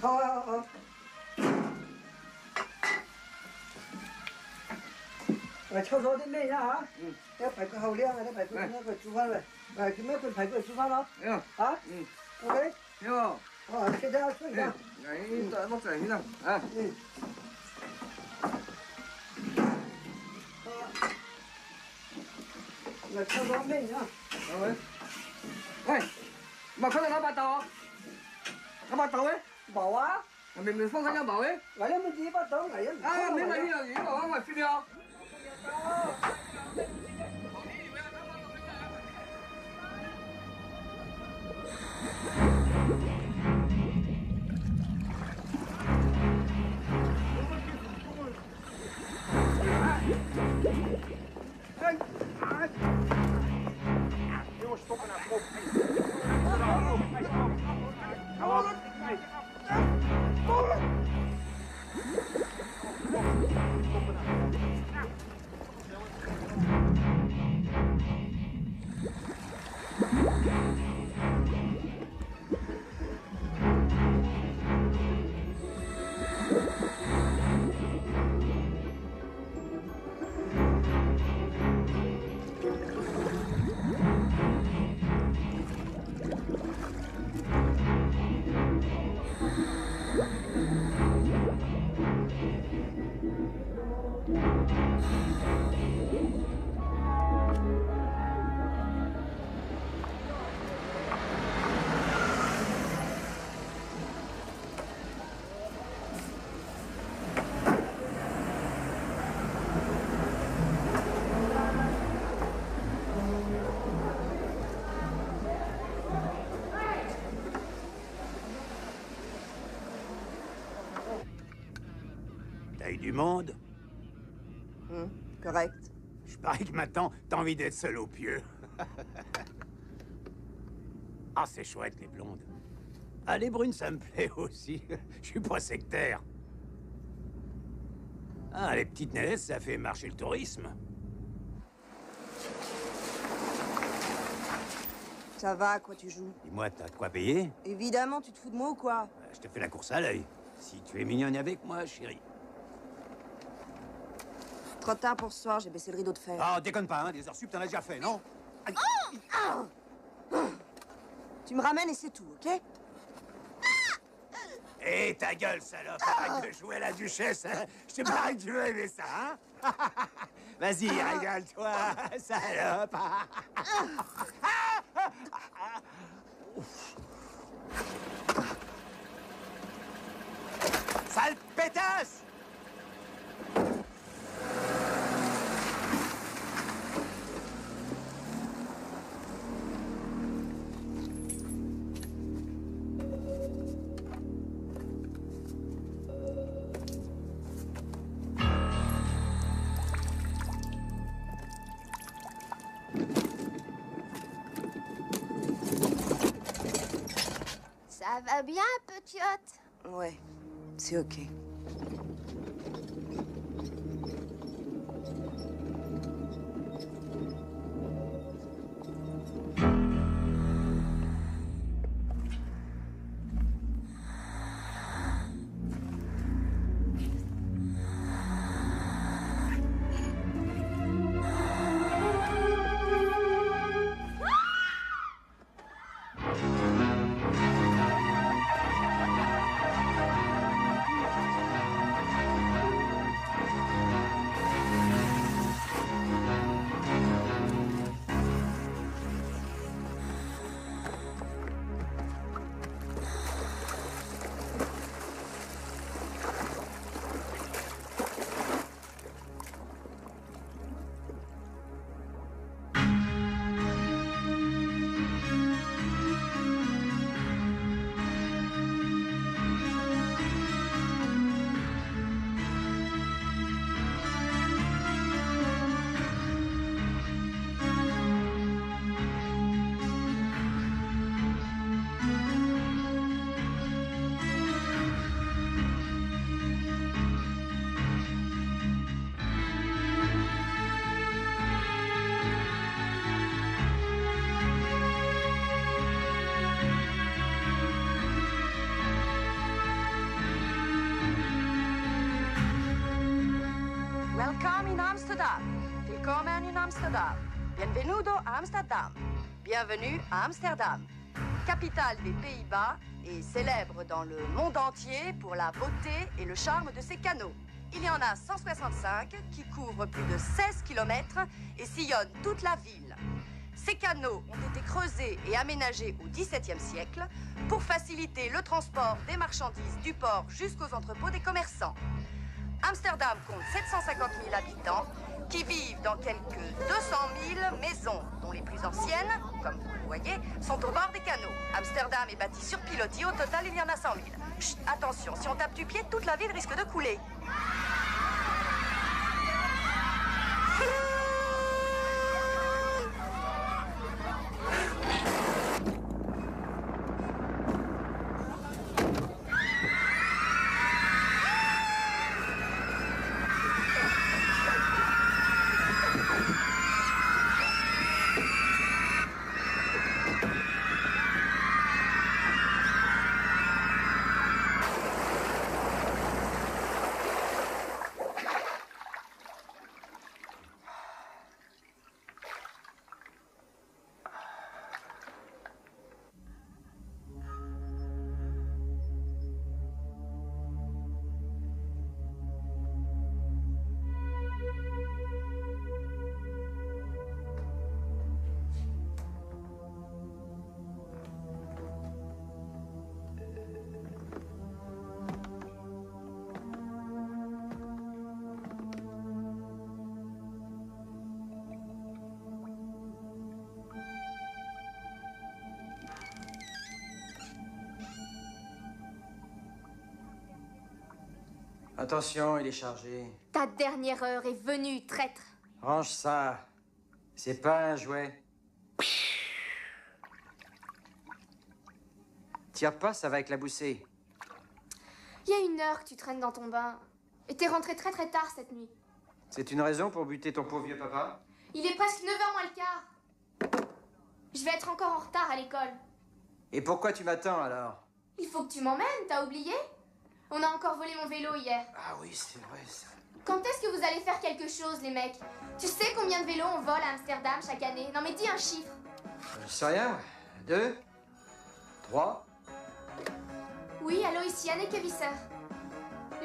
好啊好啊。悄悄的焖一下啊。那排骨好凉啊，那排骨那个煮饭了。给那份排骨煮饭了。啊。OK。有。好，现在要睡觉。再먹자 그냥. 아.那悄悄焖一下。喂，mà có nó bắt đầu nó bắt đầu ấy bảo á mình không có nhau bảo ấy vậy là mình chỉ bắt đầu ngày à mình là gì bảo ngoài video T'as eu du monde? Correct. Je parie que maintenant, t'as envie d'être seul au pieu. Ah, c'est chouette, les blondes. Ah, les brunes, ça me plaît aussi. Je suis pas sectaire. Ah, les petites nénettes, ça fait marcher le tourisme. Ça va, à quoi tu joues? Dis-moi, t'as de quoi payer? Évidemment, tu te fous de moi ou quoi? Je te fais la course à l'œil. Si tu es mignonne avec moi, chérie. Trop tard pour ce soir, j'ai baissé le rideau de fer. Ah, déconne pas, hein, des heures sup, t'en as déjà fait, non? Tu me ramènes et c'est tout, ok? Hé, ta gueule, salope! Arrête de jouer à la duchesse, hein. Je te parie que tu veux aimer ça, hein? Vas-y, régale-toi, salope! Sale pétasse! Ça va bien, petite? Ouais, c'est ok. Welcome in Amsterdam. Willkommen in Amsterdam. Bienvenuto a Amsterdam. Bienvenue à Amsterdam, capitale des Pays-Bas et célèbre dans le monde entier pour la beauté et le charme de ses canaux. Il y en a 165 qui couvrent plus de 16 km et sillonnent toute la ville. Ces canaux ont été creusés et aménagés au XVIIe siècle pour faciliter le transport des marchandises du port jusqu'aux entrepôts des commerçants. Amsterdam compte 750 000 habitants qui vivent dans quelques 200 000 maisons, dont les plus anciennes, comme vous le voyez, sont au bord des canaux. Amsterdam est bâti sur pilotis, au total il y en a 100 000. Chut, attention, si on tape du pied, toute la ville risque de couler. Attention, il est chargé. Ta dernière heure est venue, traître. Range ça. C'est pas un jouet. Tire pas, ça va éclabousser. Il y a 1 heure que tu traînes dans ton bain. Et t'es rentré très très tard cette nuit. C'est une raison pour buter ton pauvre vieux papa? Il est presque 9h moins le quart. Je vais être encore en retard à l'école. Et pourquoi tu m'attends alors? Il faut que tu m'emmènes, t'as oublié? On a encore volé mon vélo hier. Ah oui, c'est vrai ça. Quand est-ce que vous allez faire quelque chose, les mecs? Tu sais combien de vélos on vole à Amsterdam chaque année? Non mais dis un chiffre. Je sais rien. 2, 3. Oui, allô, ici Anneke Visser.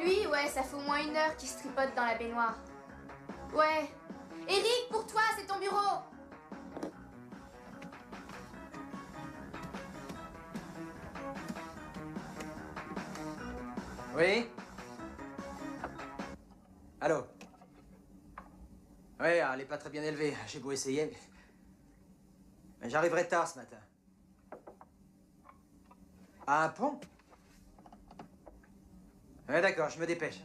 Lui, ouais, ça fait au moins 1 heure qu'il se tripote dans la baignoire. Ouais. Eric, pour toi, c'est ton bureau. Oui? Allô? Oui, elle est pas très bien élevée. J'ai beau essayer. Mais j'arriverai tard ce matin. À un pont? Ouais, d'accord, je me dépêche.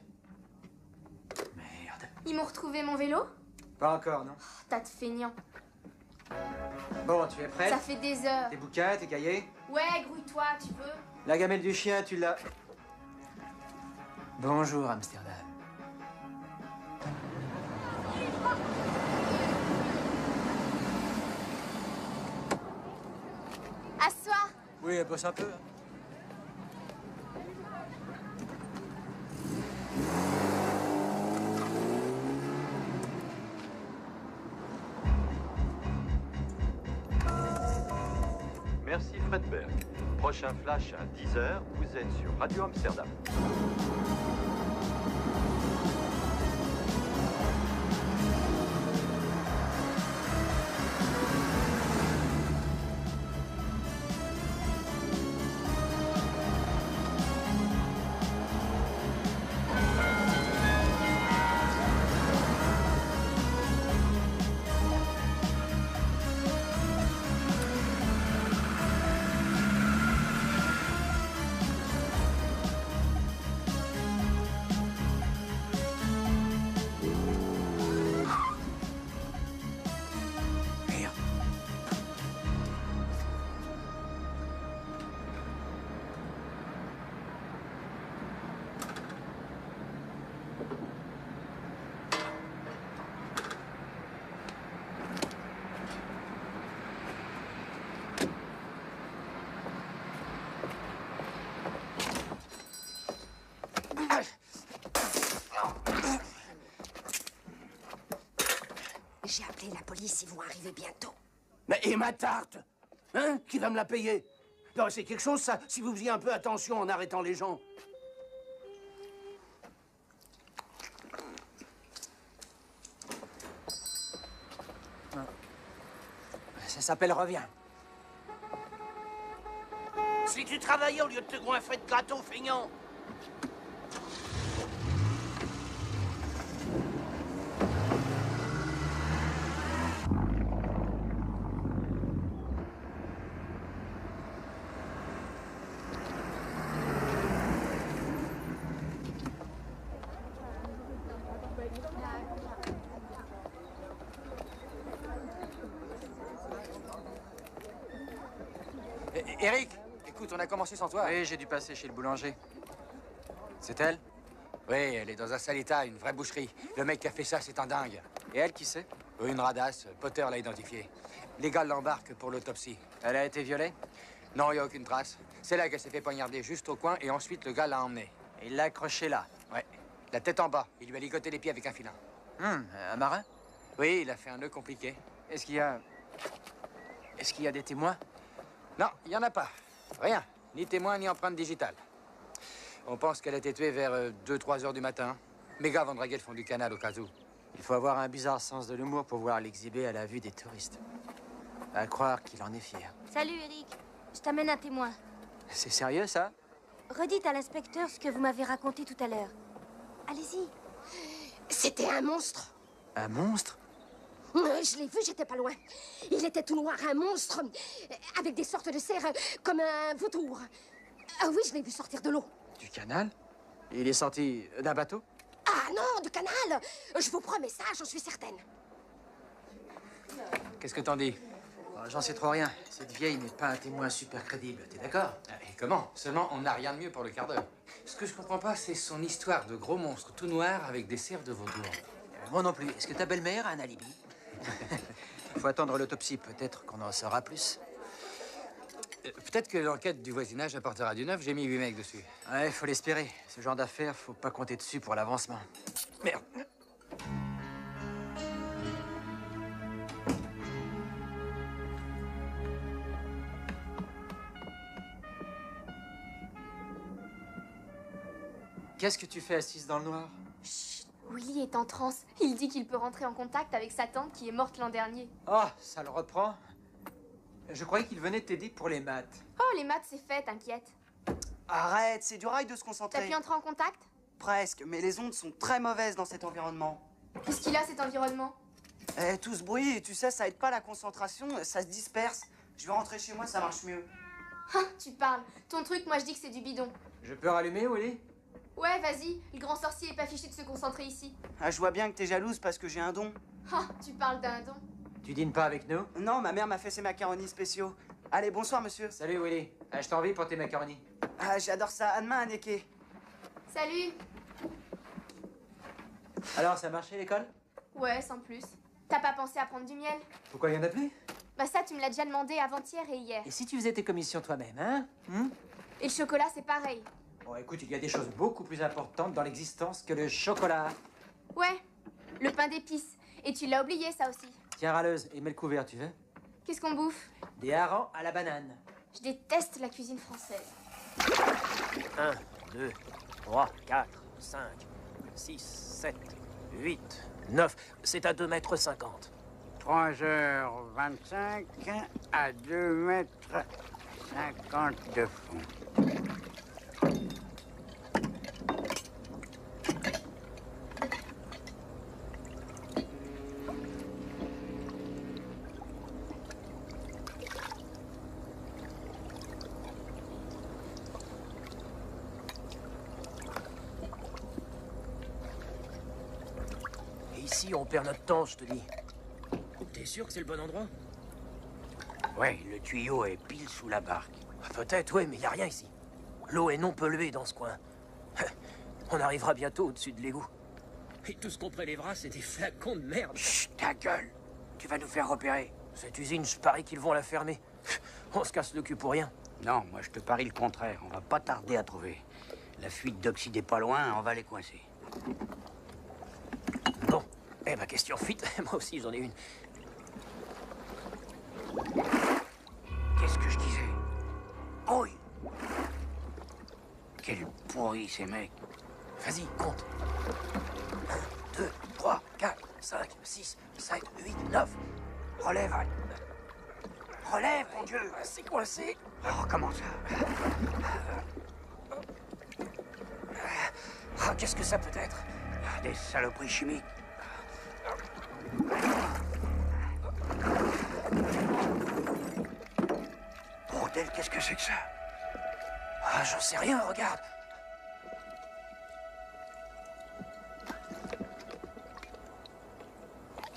Merde. Ils m'ont retrouvé mon vélo? Pas encore, non? Oh, tas de feignants. Bon, tu es prête? Ça fait des heures. Tes bouquins, tes cahiers? Ouais, grouille-toi, tu veux? La gamelle du chien, tu l'as... Bonjour, Amsterdam. Assois. Oui, elle bosse un peu. Merci Fredberg. Prochain flash à 10h, vous êtes sur Radio Amsterdam. et la police, ils vont arriver bientôt. Mais et ma tarte? Hein? Qui va me la payer? Non, c'est quelque chose, ça, si vous faisiez un peu attention en arrêtant les gens. Ça s'appelle Reviens. Si tu travaillais au lieu de te goinfrer de gâteau, feignant. Eric, écoute, on a commencé sans toi. Oui, j'ai dû passer chez le boulanger. C'est elle? Oui, elle est dans un sale état, une vraie boucherie. Le mec qui a fait ça, c'est un dingue. Et elle, qui c'est? Une radasse. Potter l'a identifiée. Les gars l'embarquent pour l'autopsie. Elle a été violée? Non, il n'y a aucune trace. C'est là qu'elle s'est fait poignarder juste au coin et ensuite le gars l'a emmenée. Et il l'a accrochée là? Ouais. La tête en bas. Il lui a ligoté les pieds avec un filin. Un marin? Oui, il a fait un nœud compliqué. Est-ce qu'il y a des témoins? Non, il n'y en a pas. Rien. Ni témoin, ni empreinte digitale. On pense qu'elle a été tuée vers 2-3 heures du matin. Mes gars vont draguer le fond du canal au cas où. Il faut avoir un bizarre sens de l'humour pour vouloir l'exhiber à la vue des touristes. À croire qu'il en est fier. Salut, Eric. Je t'amène un témoin. C'est sérieux, ça? Redites à l'inspecteur ce que vous m'avez raconté tout à l'heure. Allez-y. C'était un monstre. Un monstre? Je l'ai vu, j'étais pas loin. Il était tout noir, un monstre, avec des sortes de serres, comme un vautour. Ah oui, je l'ai vu sortir de l'eau. Du canal? Il est sorti d'un bateau? Ah non, du canal. Je vous promets ça, j'en suis certaine. Qu'est-ce que t'en dis? J'en sais trop rien. Cette vieille n'est pas un témoin super crédible, t'es d'accord? Et comment? Seulement, on n'a rien de mieux pour le quart d'heure. Ce que je comprends pas, c'est son histoire de gros monstre tout noir avec des serres de vautour. Moi non plus. Est-ce que ta belle-mère a un alibi? Faut attendre l'autopsie, peut-être qu'on en saura plus. Peut-être que l'enquête du voisinage apportera du neuf, j'ai mis 8 mecs dessus. Ouais, faut l'espérer. Ce genre d'affaires, faut pas compter dessus pour l'avancement. Merde. Qu'est-ce que tu fais assise dans le noir? Chut, Willy est en transe. Il dit qu'il peut rentrer en contact avec sa tante qui est morte l'an dernier. Oh, ça le reprend. Je croyais qu'il venait t'aider pour les maths. Oh, les maths, c'est fait, t'inquiète. Arrête, c'est du rail de se concentrer. T'as pu entrer en contact? Presque, mais les ondes sont très mauvaises dans cet environnement. Qu'est-ce qu'il a, cet environnement? Tout ce bruit, tu sais, ça aide pas la concentration, ça se disperse. Je vais rentrer chez moi, ça marche mieux. Ah, tu parles. Ton truc, moi je dis que c'est du bidon. Je peux rallumer, Willy? Ouais, vas-y. Le grand sorcier est pas fichu de se concentrer ici. Ah, je vois bien que t'es jalouse parce que j'ai un don. Ah, tu parles d'un don. Tu dînes pas avec nous? Non, ma mère m'a fait ses macaronis spéciaux. Allez, bonsoir, monsieur. Salut, Willy. Je t'envie pour tes macaronis. Ah, j'adore ça. À demain, Anneke. Salut. Alors, ça a marché, l'école? Ouais, sans plus. T'as pas pensé à prendre du miel? Pourquoi il y en a plus? Bah ça, tu me l'as déjà demandé avant-hier et hier. Et si tu faisais tes commissions toi-même, hein? Et le chocolat, c'est pareil. Bon, écoute, il y a des choses beaucoup plus importantes dans l'existence que le chocolat. Ouais, le pain d'épices. Et tu l'as oublié, ça aussi. Tiens, râleuse, et mets le couvert, tu veux? Qu'est-ce qu'on bouffe? Des harengs à la banane. Je déteste la cuisine française. 1, 2, 3, 4, 5, 6, 7, 8, 9. C'est à 2,50 m. 3h25 à 2,50 m de fond. Et ici, on perd notre temps, je te dis. T'es sûr que c'est le bon endroit? Ouais, le tuyau est pile sous la barque. Peut-être, oui, mais y a rien ici. L'eau est non polluée dans ce coin. On arrivera bientôt au-dessus de l'égout. Et tout ce qu'on prélèvera, c'est des flacons de merde. Chut, ta gueule! Tu vas nous faire repérer. Cette usine, je parie qu'ils vont la fermer. On se casse le cul pour rien. Non, moi je te parie le contraire. On va pas tarder à trouver. La fuite d'oxyde est pas loin, on va les coincer. Bon, eh ben question fuite, moi aussi j'en ai une. Qu'est-ce que je disais? Oui. Quel pourri, ces mecs. Vas-y, compte. 1, 2, 3, 4, 5, 6, 7, 8, 9. Relève, Al. Relève, mon Dieu. C'est coincé. Oh, comment ça? Ah, qu'est-ce que ça peut être? Des saloperies chimiques. Bordel, qu'est-ce que c'est que ça? Ah, j'en sais rien, regarde.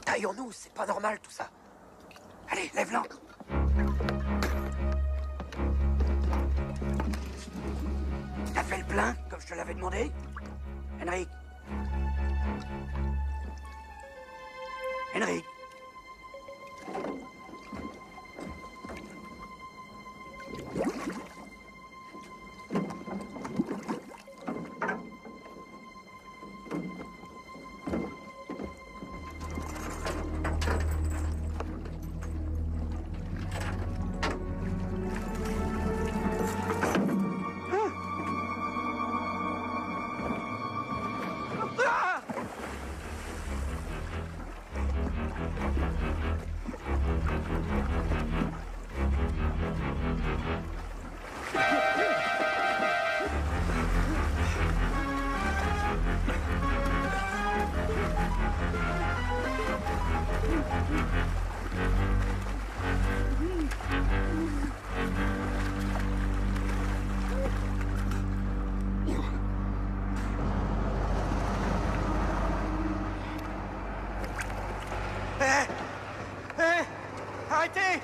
Taillons-nous, c'est pas normal tout ça. Allez, lève l'ancre. T'as fait le plein, comme je te l'avais demandé? Henrik. Henrik. Arrêtez!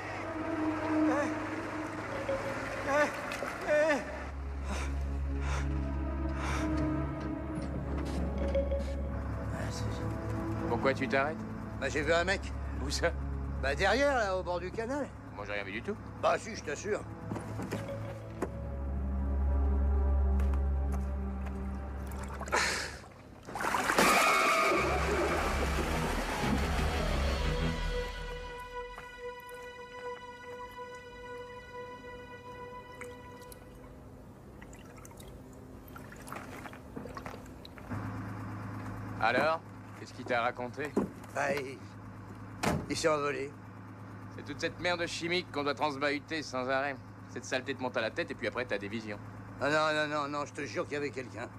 Pourquoi tu t'arrêtes? Bah j'ai vu un mec. Où ça? Bah derrière, là, au bord du canal. Moi, j'ai rien vu du tout. Bah si, je t'assure. Alors? Qu'est-ce qu'il t'a raconté? Bah, il s'est envolé. C'est toute cette merde chimique qu'on doit transbahuter sans arrêt. Cette saleté te monte à la tête et puis après, t'as des visions. Ah non, non, non, non, je te jure qu'il y avait quelqu'un.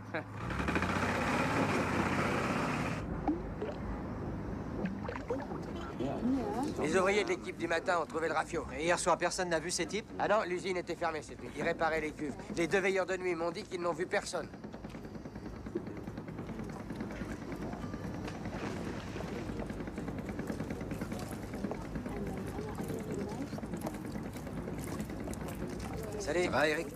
Les ouvriers de l'équipe du matin ont trouvé le rafio. Et hier soir, personne n'a vu ces types? Ah non, l'usine était fermée cette nuit. Ils réparaient les cuves. Les deux veilleurs de nuit m'ont dit qu'ils n'ont vu personne. Salut. Ça va, Eric?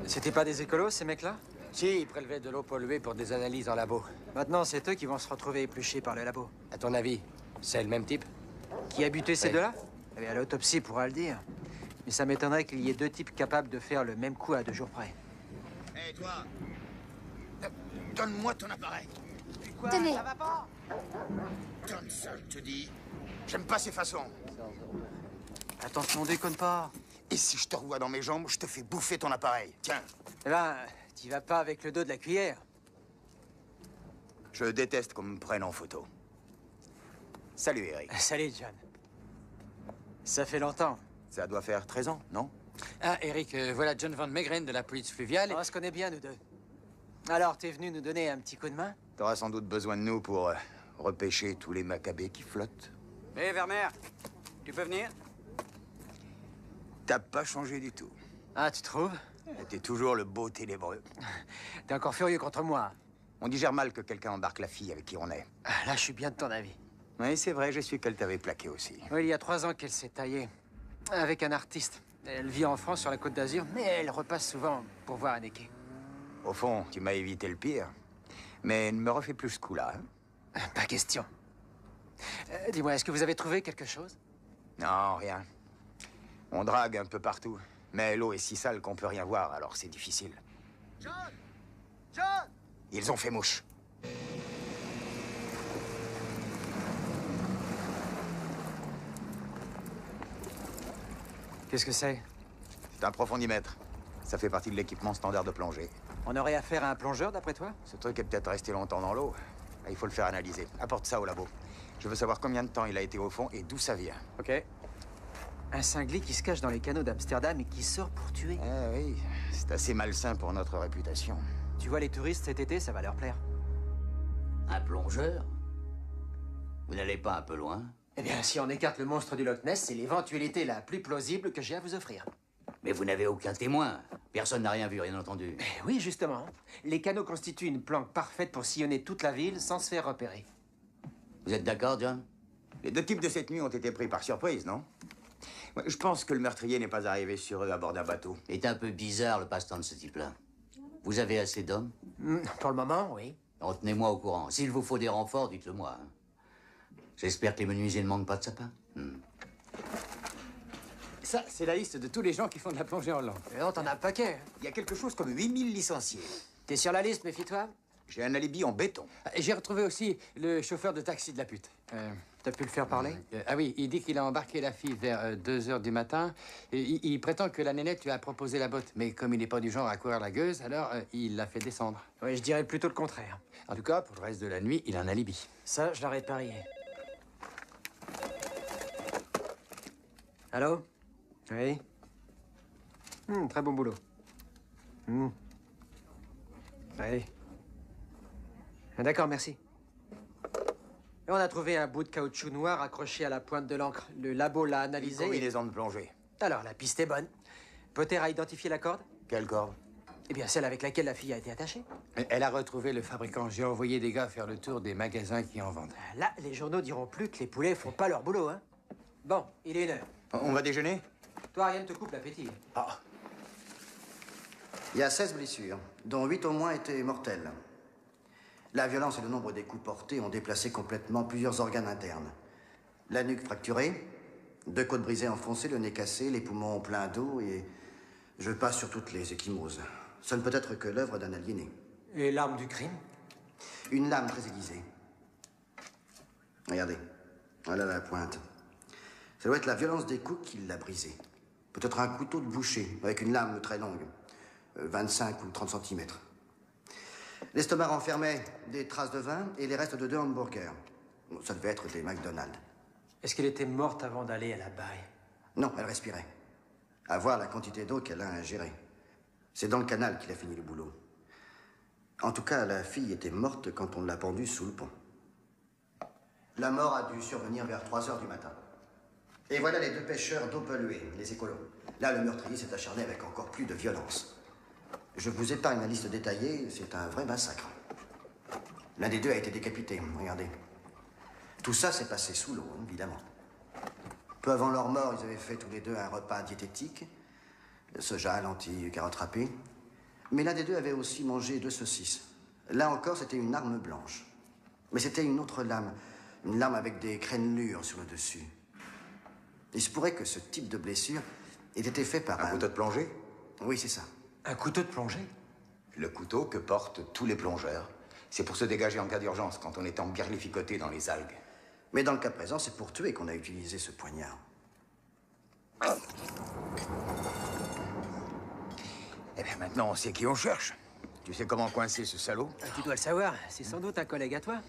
C'était pas des écolos, ces mecs-là? Si, ils prélevaient de l'eau polluée pour des analyses en labo. Maintenant, c'est eux qui vont se retrouver épluchés par le labo. À ton avis, c'est le même type? Qui a buté ces Oui. deux-là? Eh bien, à l'autopsie pourra le dire. Mais ça m'étonnerait qu'il y ait deux types capables de faire le même coup à 2 jours près. Hé, toi. Donne-moi ton appareil. Tenez. Ça va pas? Donne ça, je te dis. J'aime pas ces façons. Attention, déconne pas. Et si je te revois dans mes jambes, je te fais bouffer ton appareil. Tiens. Eh ben, t'y vas pas avec le dos de la cuillère. Je déteste qu'on me prenne en photo. Salut, Eric. Salut, John. Ça fait longtemps. Ça doit faire 13 ans, non? Ah, Eric, voilà John Van Meegeren de la police fluviale. On se connaît bien, nous deux. Alors, t'es venu nous donner un petit coup de main? T'auras sans doute besoin de nous pour repêcher tous les macabées qui flottent. Hé, Vermeer, tu peux venir? T'as pas changé du tout. Ah, tu trouves? T'es toujours le beau ténébreux. T'es encore furieux contre moi. On digère mal que quelqu'un embarque la fille avec qui on est. Ah, là, je suis bien de ton avis. Oui, c'est vrai, j'ai su qu'elle t'avait plaqué aussi. Oui, il y a 3 ans qu'elle s'est taillée. Avec un artiste. Elle vit en France, sur la Côte d'Azur, mais elle repasse souvent pour voir Anneke. Au fond, tu m'as évité le pire. Mais ne me refais plus ce coup-là. Hein? Pas question. Dis-moi, est-ce que vous avez trouvé quelque chose? Non, rien. On drague un peu partout. Mais l'eau est si sale qu'on peut rien voir, alors c'est difficile. John! John! Ils ont fait mouche. Qu'est-ce que c'est? C'est un profondimètre. Ça fait partie de l'équipement standard de plongée. On aurait affaire à un plongeur, d'après toi? Ce truc est peut-être resté longtemps dans l'eau. Il faut le faire analyser. Apporte ça au labo. Je veux savoir combien de temps il a été au fond et d'où ça vient. Ok. Un cinglé qui se cache dans les canaux d'Amsterdam et qui sort pour tuer. Ah oui, c'est assez malsain pour notre réputation. Tu vois les touristes cet été, ça va leur plaire. Un plongeur? Vous n'allez pas un peu loin? Eh bien, si on écarte le monstre du Loch Ness, c'est l'éventualité la plus plausible que j'ai à vous offrir. Mais vous n'avez aucun témoin. Personne n'a rien vu, rien entendu. Oui, justement. Les canaux constituent une planque parfaite pour sillonner toute la ville sans se faire repérer. Vous êtes d'accord, John? Les deux types de cette nuit ont été pris par surprise, non? Ouais, je pense que le meurtrier n'est pas arrivé sur eux à bord d'un bateau. C'est un peu bizarre, le passe-temps de ce type-là. Vous avez assez d'hommes? Pour le moment, oui. Tenez-moi au courant. S'il vous faut des renforts, dites-le moi. J'espère que les menuisiers ne manquent pas de sapin. Ça, c'est la liste de tous les gens qui font de la plongée en Hollande. Non, t'en as un paquet. Il y a quelque chose comme 8000 licenciés. T'es sur la liste, méfie-toi. J'ai un alibi en béton. J'ai retrouvé aussi le chauffeur de taxi de la pute. T'as pu le faire parler? Ah oui, il dit qu'il a embarqué la fille vers 2 h du matin. Et il prétend que la nénette lui a proposé la botte. Mais comme il n'est pas du genre à courir la gueuse, alors il l'a fait descendre. Oui, je dirais plutôt le contraire. En tout cas, pour le reste de la nuit, il a un alibi. Ça, je l'aurais parié. Allô? Oui? Très bon boulot. Oui. D'accord, merci. Et on a trouvé un bout de caoutchouc noir accroché à la pointe de l'ancre. Le labo l'a analysé. Une combinaison de plongée. Alors, la piste est bonne. Potter a identifié la corde? Quelle corde? Eh bien, celle avec laquelle la fille a été attachée. Elle a retrouvé le fabricant. J'ai envoyé des gars faire le tour des magasins qui en vendent. Là, les journaux diront plus que les poulets font pas leur boulot, hein. Bon, il est 1 h. On va déjeuner? Toi, rien ne te coupe l'appétit. Ah. Il y a 16 blessures, dont 8 au moins étaient mortelles. La violence et le nombre des coups portés ont déplacé complètement plusieurs organes internes. La nuque fracturée, 2 côtes brisées enfoncées, le nez cassé, les poumons pleins d'eau et je passe sur toutes les ecchymoses. Ce ne peut être que l'œuvre d'un aliéné. Et l'arme du crime? Une lame très aiguisée. Regardez, voilà la pointe. Ça doit être la violence des coups qui l'a brisée. Peut-être un couteau de boucher avec une lame très longue, 25 ou 30 cm. L'estomac renfermait des traces de vin et les restes de 2 hamburgers. Ça devait être des McDonald's. Est-ce qu'elle était morte avant d'aller à la baille? Non, elle respirait. À voir la quantité d'eau qu'elle a ingérée. C'est dans le canal qu'il a fini le boulot. En tout cas, la fille était morte quand on l'a pendue sous le pont. La mort a dû survenir vers 3 h du matin. Et voilà les 2 pêcheurs d'eau polluée, les écolos. Là, le meurtrier s'est acharné avec encore plus de violence. Je vous épargne la liste détaillée, c'est un vrai massacre. L'un des 2 a été décapité, regardez. Tout ça s'est passé sous l'eau, évidemment. Peu avant leur mort, ils avaient fait tous les 2 un repas diététique. Soja, lentilles, carottes râpées. Mais l'un des 2 avait aussi mangé 2 saucisses. Là encore, c'était une arme blanche. Mais c'était une autre lame. Une lame avec des crénelures sur le dessus. Il se pourrait que ce type de blessure ait été fait par un couteau de plongée? Oui, c'est ça. Un couteau de plongée? Le couteau que portent tous les plongeurs. C'est pour se dégager en cas d'urgence, quand on est enguerlificoté dans les algues. Mais dans le cas présent, c'est pour tuer qu'on a utilisé ce poignard. Eh bien, maintenant, on sait qui on cherche. Tu sais comment coincer ce salaud? Tu dois le savoir. C'est sans doute un collègue à toi.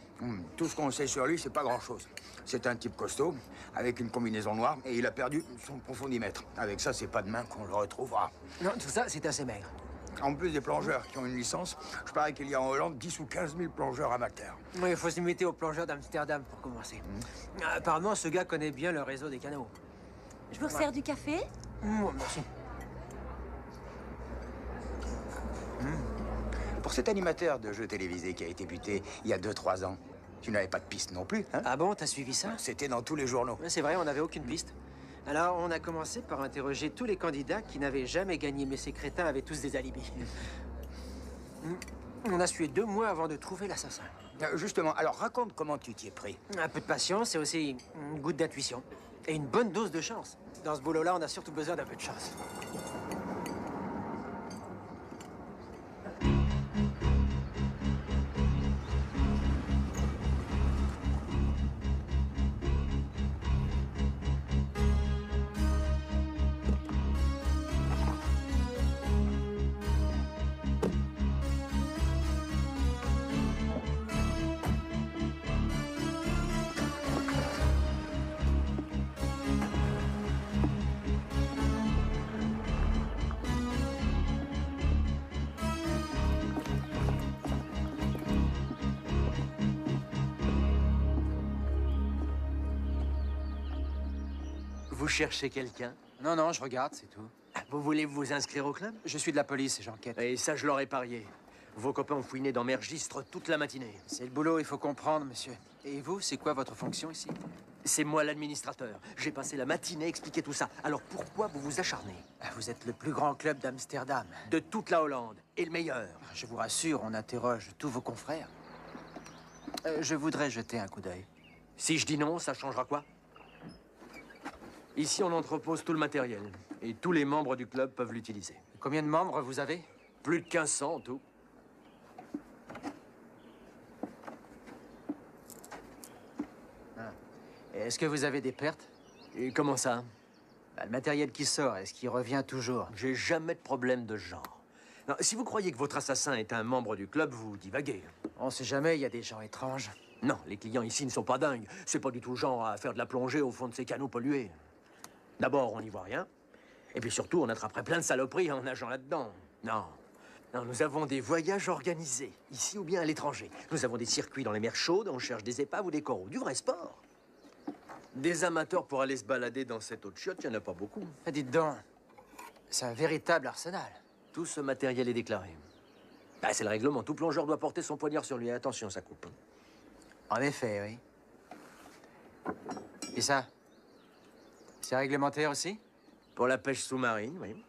Tout ce qu'on sait sur lui, c'est pas grand-chose. C'est un type costaud, avec une combinaison noire, et il a perdu son profondimètre. Avec ça, c'est pas demain qu'on le retrouvera. Non, tout ça, c'est assez maigre. En plus des plongeurs qui ont une licence, je parie qu'il y a en Hollande 10 ou 15 000 plongeurs amateurs. Oui, il faut s'imiter aux plongeurs d'Amsterdam pour commencer. Apparemment, ce gars connaît bien le réseau des canaux. Je vous resserre du café? Merci. Pour cet animateur de jeux télévisés qui a été buté il y a 2-3 ans, tu n'avais pas de piste non plus, hein? Ah bon, t'as suivi ça? C'était dans tous les journaux. C'est vrai, on n'avait aucune piste. Alors, on a commencé par interroger tous les candidats qui n'avaient jamais gagné, mais ces crétins avaient tous des alibis. On a sué 2 mois avant de trouver l'assassin. Justement, alors raconte comment tu t'y es pris. Un peu de patience et aussi une goutte d'intuition. Et une bonne dose de chance. Dans ce boulot-là, on a surtout besoin d'un peu de chance. Vous cherchez quelqu'un? Non, non, je regarde, c'est tout. Vous voulez vous inscrire au club? Je suis de la police et j'enquête. Et ça, je leur ai parié. Vos copains ont fouiné dans mes registres toute la matinée. C'est le boulot, il faut comprendre, monsieur. Et vous, c'est quoi votre fonction ici? C'est moi l'administrateur. J'ai passé la matinée à expliquer tout ça. Alors pourquoi vous vous acharnez? Vous êtes le plus grand club d'Amsterdam. De toute la Hollande. Et le meilleur. Je vous rassure, on interroge tous vos confrères. Je voudrais jeter un coup d'œil. Si je dis non, ça changera quoi? Ici, on entrepose tout le matériel. Et tous les membres du club peuvent l'utiliser. Combien de membres vous avez? Plus de 1500 en tout. Est-ce que vous avez des pertes? Et comment ça? Le matériel qui sort, est-ce qu'il revient toujours? J'ai jamais de problème de ce genre. Non, si vous croyez que votre assassin est un membre du club, vous divaguez. On sait jamais, il y a des gens étranges. Non, les clients ici ne sont pas dingues. C'est pas du tout le genre à faire de la plongée au fond de ces canaux pollués. D'abord, on n'y voit rien. Et puis surtout, on attraperait plein de saloperies en nageant là-dedans. Non. Non, nous avons des voyages organisés, ici ou bien à l'étranger. Nous avons des circuits dans les mers chaudes, on cherche des épaves ou des coraux. Du vrai sport. Des amateurs pour aller se balader dans cette eau de chiotte, il n'y en a pas beaucoup. Dites donc, c'est un véritable arsenal. Tout ce matériel est déclaré. Ah, c'est le règlement. Tout plongeur doit porter son poignard sur lui. Attention, ça coupe. En effet, oui. Et ça? C'est réglementaire aussi? Pour la pêche sous-marine, oui.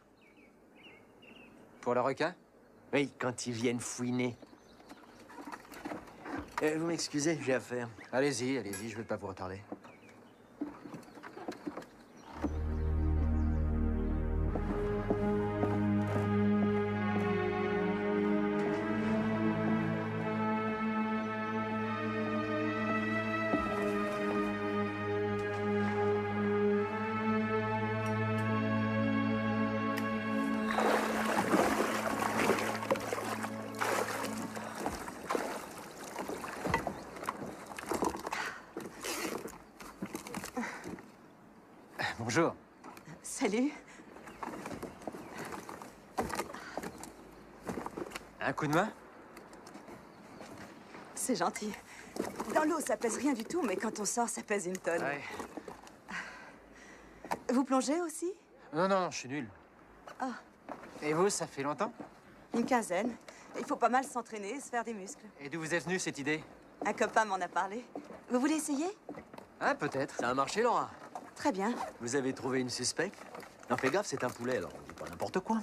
Pour le requin? Oui, quand ils viennent fouiner. Vous m'excusez, j'ai affaire. Allez-y, allez-y, je ne vais pas vous retarder. Bonjour. Salut. Un coup de main? C'est gentil. Dans l'eau, ça pèse rien du tout, mais quand on sort, ça pèse une tonne. Ouais. Vous plongez aussi? Non, non, je suis nul. Ah, Et vous, ça fait longtemps? une quinzaine. Il faut pas mal s'entraîner et se faire des muscles. Et d'où vous est venue cette idée? Un copain m'en a parlé. Vous voulez essayer? Ah, peut-être. Ça a marché, Laura? Très bien. Vous avez trouvé une suspecte? Non, fais gaffe, c'est un poulet, alors on dit pas n'importe quoi.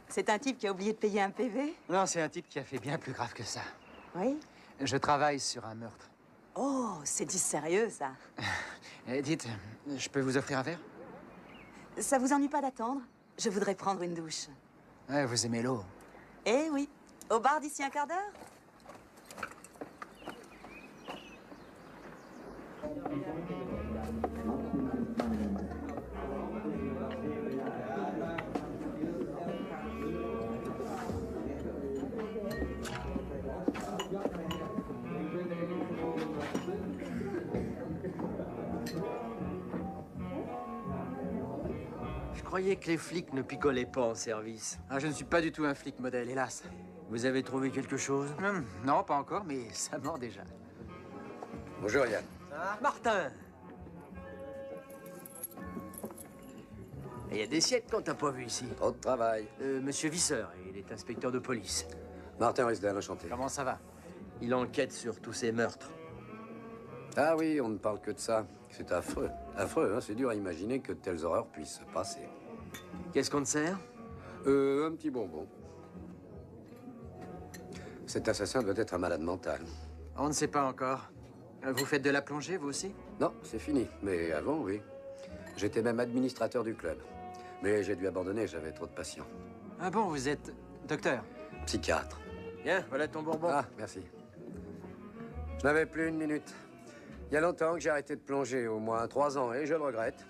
C'est un type qui a oublié de payer un PV? Non, c'est un type qui a fait bien plus grave que ça. Oui? Je travaille sur un meurtre. Oh, c'est du sérieux, ça. Dites, je peux vous offrir un verre? Ça vous ennuie pas d'attendre? Je voudrais prendre une douche. Ouais, vous aimez l'eau. Eh oui. Au bar d'ici un quart d'heure? Je croyais que les flics ne picolaient pas en service. Ah, je ne suis pas du tout un flic modèle, hélas. Vous avez trouvé quelque chose? Non, pas encore, mais ça ment déjà. Bonjour, Yann. Martin! Il y a des siècles qu'on t'a pas vu ici. Trop de travail. Monsieur Visser, il est inspecteur de police. Martin Risdale, enchanté. Comment ça va? Il enquête sur tous ces meurtres. Ah oui, on ne parle que de ça. C'est affreux. Affreux, hein, c'est dur à imaginer que de telles horreurs puissent se passer. Qu'est-ce qu'on te sert? Un petit bonbon. Cet assassin doit être un malade mental. On ne sait pas encore. Vous faites de la plongée, vous aussi? Non, c'est fini. Mais avant, oui. J'étais même administrateur du club. Mais j'ai dû abandonner, j'avais trop de patients. Ah bon, vous êtes docteur? Psychiatre. Tiens, voilà ton bonbon. Ah, merci. Je n'avais plus une minute. Il y a longtemps que j'ai arrêté de plonger, au moins 3 ans, et je le regrette.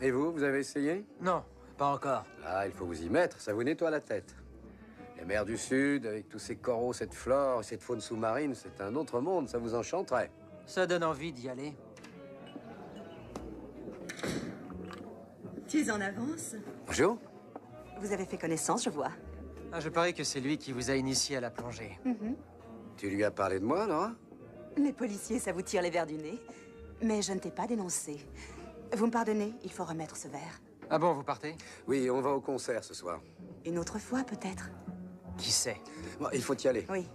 Et vous avez essayé? Non, pas encore. Ah, il faut vous y mettre, ça vous nettoie la tête. Les mers du Sud, avec tous ces coraux, cette flore, cette faune sous-marine, c'est un autre monde, ça vous enchanterait. Ça donne envie d'y aller. Tu es en avance? Bonjour. Vous avez fait connaissance, je vois. Ah, je parie que c'est lui qui vous a initié à la plongée. Tu lui as parlé de moi, Laura? Les policiers, ça vous tire les vers du nez. Mais je ne t'ai pas dénoncé. Vous me pardonnez, il faut remettre ce verre. Ah bon, vous partez? Oui, on va au concert ce soir. Une autre fois, peut-être. Qui sait? Bon, il faut y aller. Oui.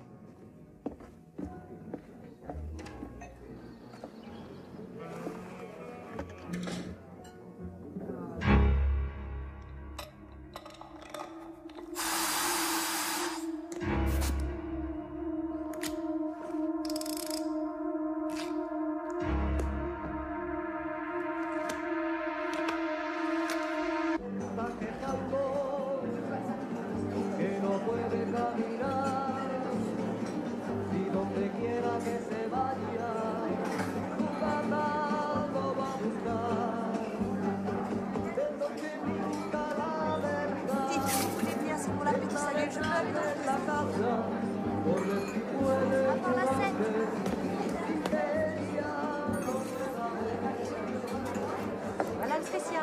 Voilà le spécial.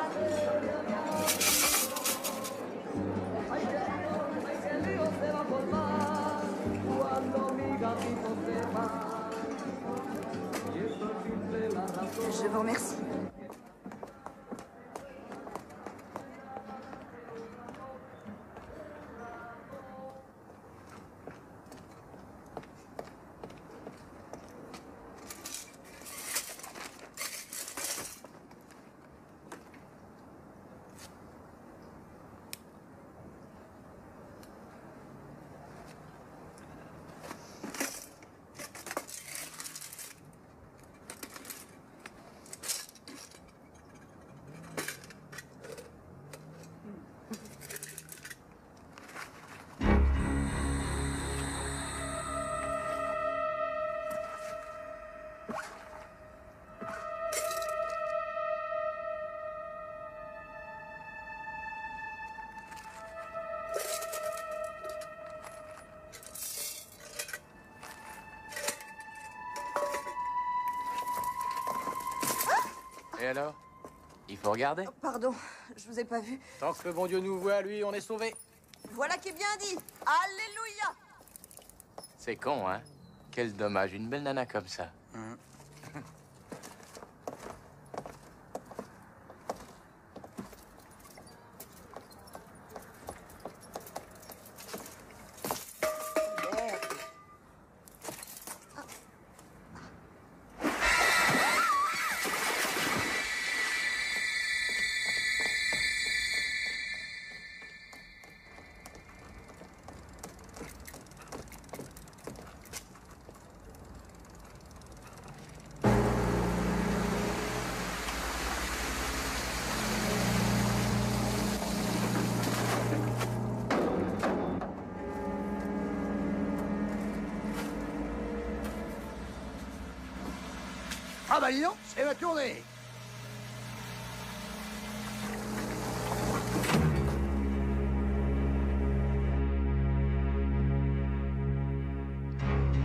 Je vous remercie. Et alors? Il faut regarder. Pardon, je vous ai pas vu. Tant que le bon Dieu nous voit, lui, on est sauvés. Voilà qui est bien dit. Alléluia. C'est con, hein? Quel dommage, une belle nana comme ça. Ah bah dis donc, c'est la tournée.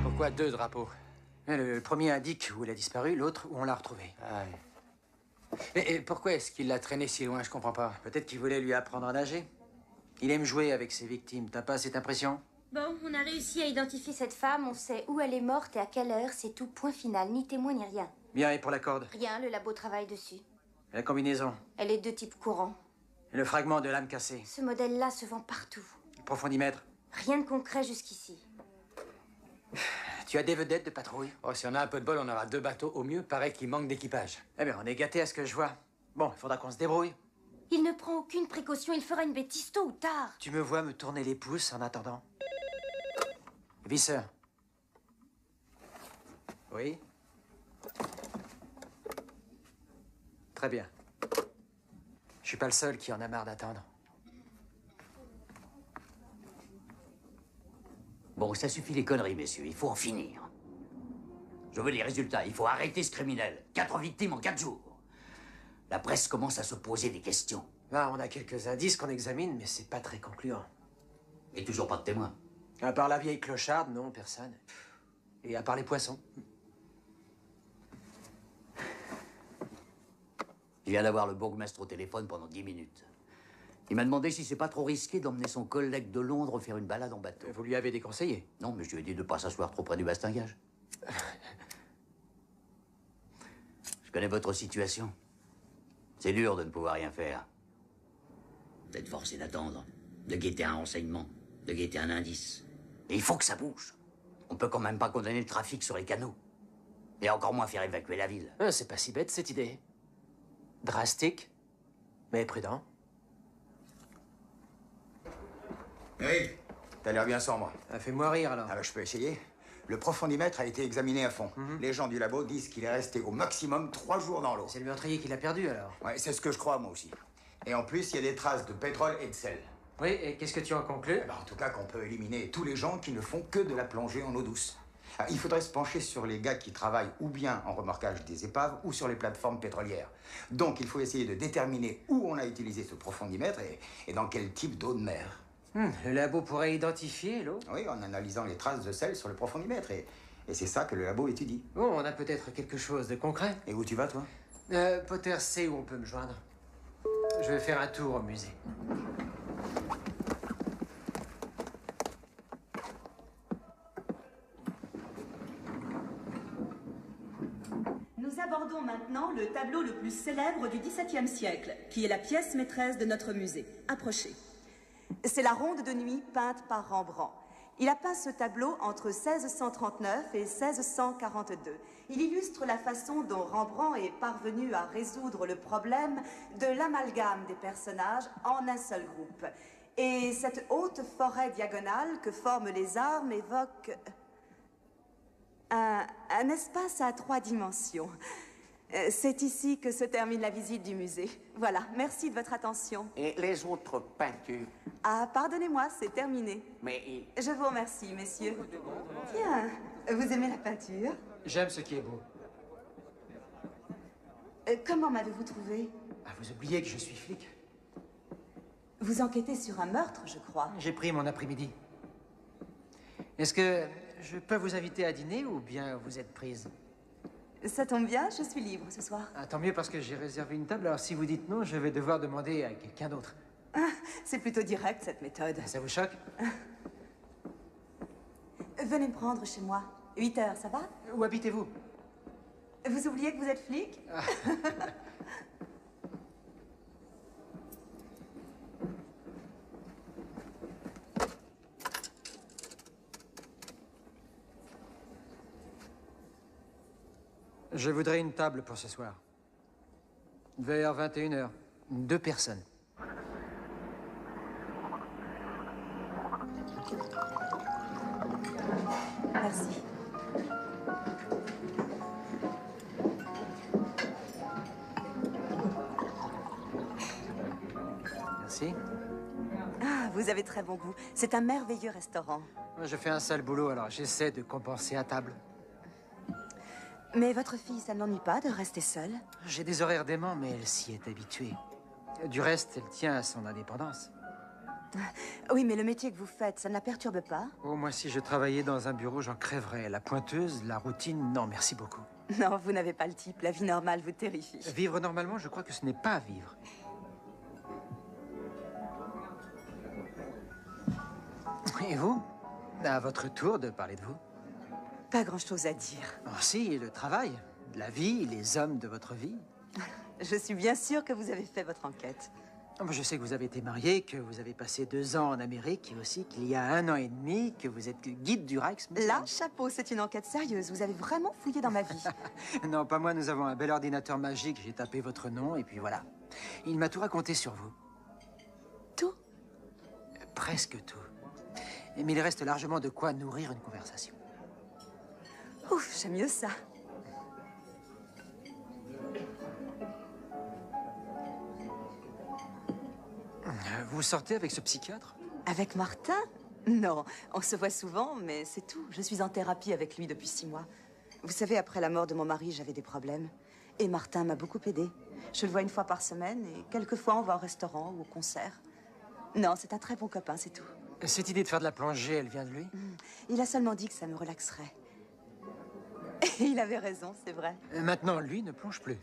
Pourquoi 2 drapeaux? Le premier indique où elle a disparu, l'autre où on l'a retrouvée. Ah ouais. Et pourquoi est-ce qu'il l'a traînée si loin? Je comprends pas. Peut-être qu'il voulait lui apprendre à nager. Il aime jouer avec ses victimes. T'as pas cette impression? Bon, on a réussi à identifier cette femme, on sait où elle est morte et à quelle heure, c'est tout, point final, ni témoin ni rien. Bien, et pour la corde? Rien, le labo travaille dessus. Et la combinaison? Elle est de type courant. Et le fragment de lame cassée? Ce modèle-là se vend partout. Le profondimètre? Rien de concret jusqu'ici. Tu as des vedettes de patrouille? Oh, si on a un peu de bol, on aura 2 bateaux au mieux. Paraît qu'il manque d'équipage. Eh bien, on est gâtés à ce que je vois. Bon, il faudra qu'on se débrouille. Il ne prend aucune précaution, il fera une bêtise tôt ou tard. Tu me vois me tourner les pouces en attendant? Visseur. Oui? Très bien. Je suis pas le seul qui en a marre d'attendre. Bon, ça suffit les conneries, messieurs. Il faut en finir. Je veux les résultats. Il faut arrêter ce criminel. 4 victimes en 4 jours. La presse commence à se poser des questions. Là, on a quelques indices qu'on examine, mais c'est pas très concluant. Et toujours pas de témoins. À part la vieille clocharde, non, personne. Et à part les poissons. Je viens d'avoir le bourgmestre au téléphone pendant 10 minutes. Il m'a demandé si c'est pas trop risqué d'emmener son collègue de Londres faire une balade en bateau. Vous lui avez déconseillé? Non, mais je lui ai dit de ne pas s'asseoir trop près du bastingage. Je connais votre situation. C'est dur de ne pouvoir rien faire. D'être forcé d'attendre, de guetter un renseignement, de guetter un indice. Et il faut que ça bouge. On peut quand même pas condamner le trafic sur les canaux. Et encore moins faire évacuer la ville. C'est pas si bête, cette idée. Drastique, mais prudent. Oui, t'as l'air bien sombre. Fais-moi rire, alors. Ah bah, je peux essayer. Le profondimètre a été examiné à fond. Les gens du labo disent qu'il est resté au maximum 3 jours dans l'eau. C'est le meurtrier qui l'a perdu, alors. Ouais, c'est ce que je crois, moi aussi. Et en plus, il y a des traces de pétrole et de sel. Oui, et qu'est-ce que tu en conclus? En tout cas, qu'on peut éliminer tous les gens qui ne font que de la plongée en eau douce. Il faudrait se pencher sur les gars qui travaillent ou bien en remorquage des épaves ou sur les plateformes pétrolières. Donc, il faut essayer de déterminer où on a utilisé ce profondimètre et dans quel type d'eau de mer. Le labo pourrait identifier l'eau? Oui, en analysant les traces de sel sur le profondimètre. Et c'est ça que le labo étudie. Bon, on a peut-être quelque chose de concret. Et où tu vas, toi? Potter sait où on peut me joindre. Je vais faire un tour au musée. Nous abordons maintenant le tableau le plus célèbre du XVIIe siècle, qui est la pièce maîtresse de notre musée. Approchez. C'est la Ronde de nuit peinte par Rembrandt. Il a peint ce tableau entre 1639 et 1642. Il illustre la façon dont Rembrandt est parvenu à résoudre le problème de l'amalgame des personnages en un seul groupe. Et cette haute forêt diagonale que forment les armes évoque un espace à 3 dimensions. C'est ici que se termine la visite du musée. Voilà, merci de votre attention. Et les autres peintures? Ah, pardonnez-moi, c'est terminé. Mais... Je vous remercie, messieurs. Tiens, vous aimez la peinture? J'aime ce qui est beau. Comment m'avez-vous trouvé? Vous oubliez que je suis flic. Vous enquêtez sur un meurtre, je crois. J'ai pris mon après-midi. Est-ce que je peux vous inviter à dîner ou bien vous êtes prise? Ça tombe bien, je suis libre ce soir. Tant mieux parce que j'ai réservé une table, alors si vous dites non, je vais devoir demander à quelqu'un d'autre. C'est plutôt direct, cette méthode. Ça vous choque? Venez me prendre chez moi. 8 heures, ça va? Où habitez-vous? Vous oubliez que vous êtes flic? Je voudrais une table pour ce soir. Vers 21h. 2 personnes. Merci. Merci. Ah, vous avez très bon goût. C'est un merveilleux restaurant. Je fais un sale boulot, alors j'essaie de compenser à table. Mais votre fille, ça ne l'ennuie pas de rester seule? J'ai des horaires déments, mais elle s'y est habituée. Du reste, elle tient à son indépendance. Oui, mais le métier que vous faites, ça ne la perturbe pas? Oh, moi, si je travaillais dans un bureau, j'en crèverais. La pointeuse, la routine, non, merci beaucoup. Non, vous n'avez pas le type. La vie normale vous terrifie. Vivre normalement, je crois que ce n'est pas vivre. Et vous? À votre tour de parler de vous. Pas grand-chose à dire. Oh, si, le travail, la vie, les hommes de votre vie. Je suis bien sûre que vous avez fait votre enquête. Je sais que vous avez été marié, que vous avez passé 2 ans en Amérique, et aussi qu'il y a 1 an et demi que vous êtes guide du Reichsmuseum. Là, chapeau, c'est une enquête sérieuse. Vous avez vraiment fouillé dans ma vie. Non, pas moi, nous avons un bel ordinateur magique. J'ai tapé votre nom, et puis voilà. Il m'a tout raconté sur vous. Tout? Presque tout. Mais il reste largement de quoi nourrir une conversation. Ouf, j'aime mieux ça. Vous sortez avec ce psychiatre? Avec Martin? Non, on se voit souvent, mais c'est tout. Je suis en thérapie avec lui depuis 6 mois. Vous savez, après la mort de mon mari, j'avais des problèmes. Et Martin m'a beaucoup aidé. Je le vois 1 fois par semaine et quelquefois on va au restaurant ou au concert. Non, c'est un très bon copain, c'est tout. Cette idée de faire de la plongée, elle vient de lui? Il a seulement dit que ça me relaxerait. Et il avait raison, c'est vrai. Maintenant, lui ne plonge plus.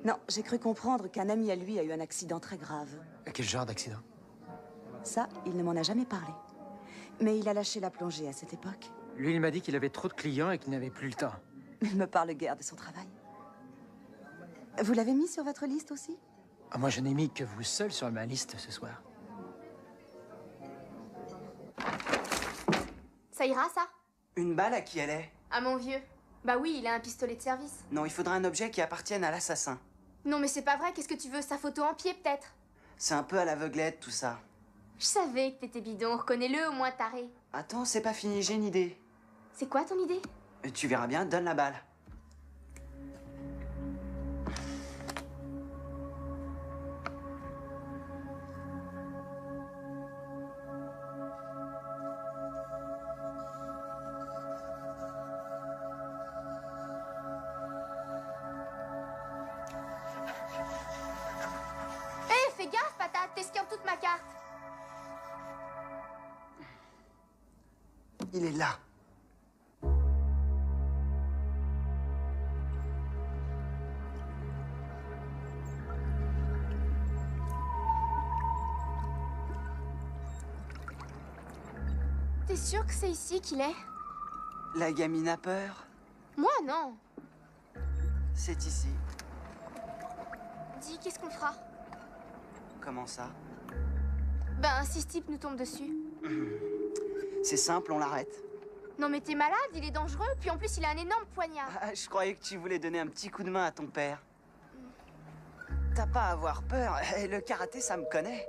Non, j'ai cru comprendre qu'un ami à lui a eu un accident très grave. Quel genre d'accident? Ça, il ne m'en a jamais parlé. Mais il a lâché la plongée à cette époque. Lui, il m'a dit qu'il avait trop de clients et qu'il n'avait plus le temps. Il me parle guère de son travail. Vous l'avez mis sur votre liste aussi? Ah, moi, je n'ai mis que vous seul sur ma liste ce soir. Ça ira, ça? Une balle à qui elle est? À mon vieux. Bah oui, il a un pistolet de service. Non, il faudra un objet qui appartienne à l'assassin. Non, mais c'est pas vrai, qu'est-ce que tu veux? Sa photo en pied, peut-être? C'est un peu à l'aveuglette, tout ça. Je savais que t'étais bidon, reconnais-le au moins, taré. Attends, c'est pas fini, j'ai une idée. C'est quoi ton idée? Tu verras bien, donne la balle. Hé, fais gaffe, patate, t'esquives toute ma carte. Il est là. T'es sûr que c'est ici qu'il est? La gamine a peur. Moi, non. C'est ici. Dis, qu'est-ce qu'on fera? Comment ça? Ben, si ce type nous tombe dessus. C'est simple, on l'arrête. Non mais t'es malade, il est dangereux, puis en plus il a un énorme poignard. Ah, je croyais que tu voulais donner un petit coup de main à ton père. T'as pas à avoir peur, le karaté ça me connaît.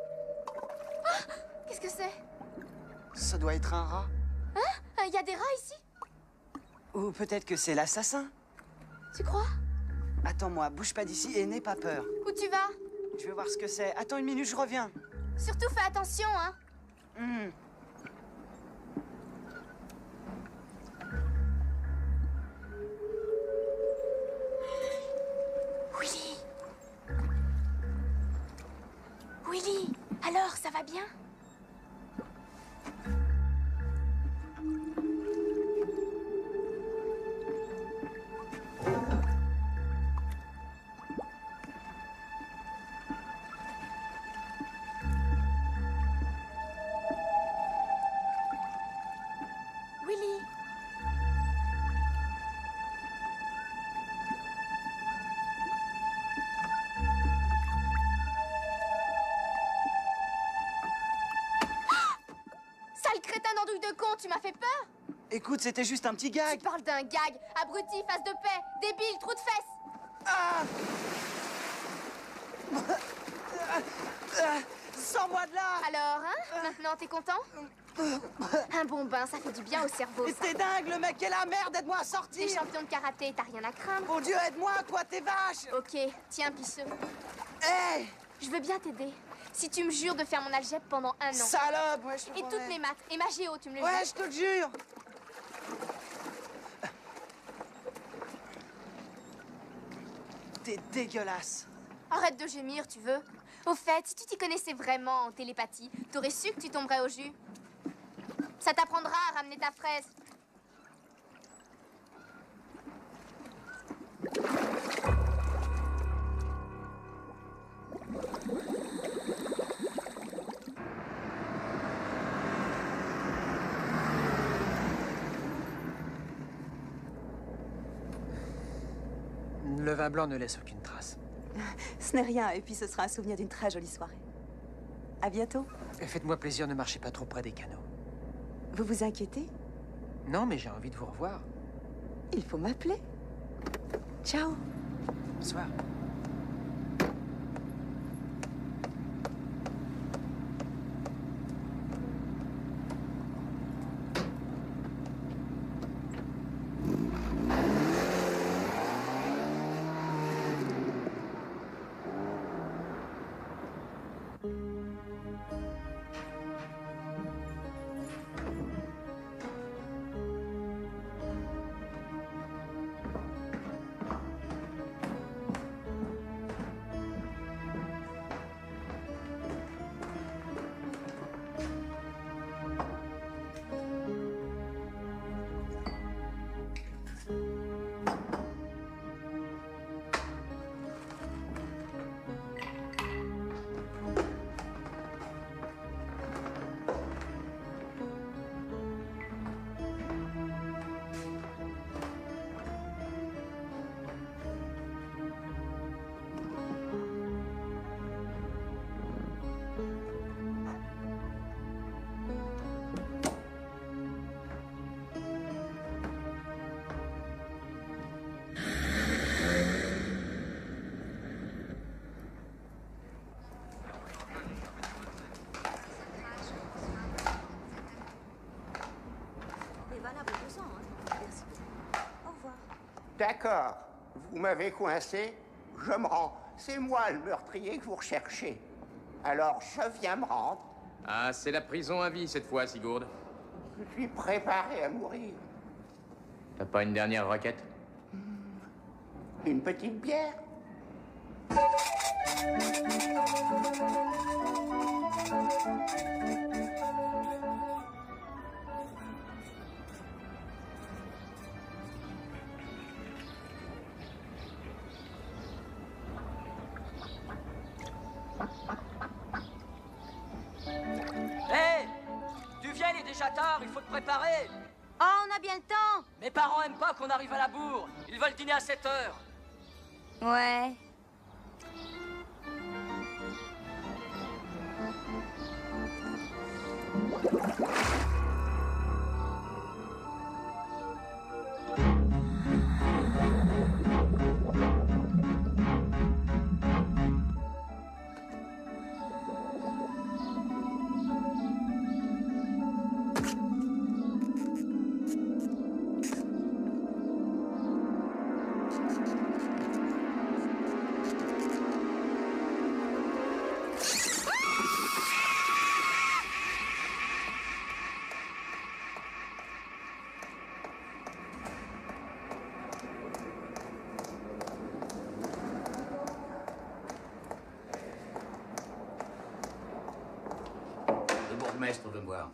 Ah, qu'est-ce que c'est? Ça doit être un rat. Hein? Il y a des rats ici? Ou peut-être que c'est l'assassin. Tu crois? Attends-moi, bouge pas d'ici et n'aie pas peur. Où tu vas? Je vais voir ce que c'est. Attends une minute, je reviens. Surtout fais attention, hein. Willy! Willy! Alors, ça va bien? Willy! Sale crétin d'andouille de con, tu m'as fait peur? Écoute, c'était juste un petit gag. Tu parles d'un gag, abruti, face de paix, débile, trou de fesses. Ah Sors-moi de là! Alors, hein? Maintenant, t'es content? Un bon bain, ça fait du bien au cerveau. Mais t'es dingue, le mec est la merde, aide-moi à sortir! T'es champion de karaté, t'as rien à craindre. Mon Dieu, aide-moi, toi, t'es vache! Ok, tiens, pisseux. Hé! Je veux bien t'aider. Si tu me jures de faire mon algèbre pendant 1 an. Salope! Ouais, je te Et promets. toutes mes maths. Et ma géo, tu me le Ouais, jures? je te le jure! T'es dégueulasse. Arrête de gémir, tu veux? Au fait, si tu t'y connaissais vraiment en télépathie, t'aurais su que tu tomberais au jus. Ça t'apprendra à ramener ta fraise. Le vin blanc ne laisse aucune trace. Ce n'est rien, et puis ce sera un souvenir d'une très jolie soirée. À bientôt. Et faites-moi plaisir, ne marchez pas trop près des canaux. Vous vous inquiétez? Non, mais j'ai envie de vous revoir. Il faut m'appeler. Ciao. Bonsoir. D'accord. Vous m'avez coincé, je me rends. C'est moi le meurtrier que vous recherchez. Alors, je viens me rendre. Ah, c'est la prison à vie cette fois, Sigurd. Je suis préparé à mourir. T'as pas une dernière requête? Une petite bière. Hé! Tu viens, il est déjà tard, il faut te préparer. Oh, on a bien le temps. Mes parents aiment pas qu'on arrive à la bourre. Ils veulent dîner à 7 heures. Ouais. Le bourgmestre veut me voir.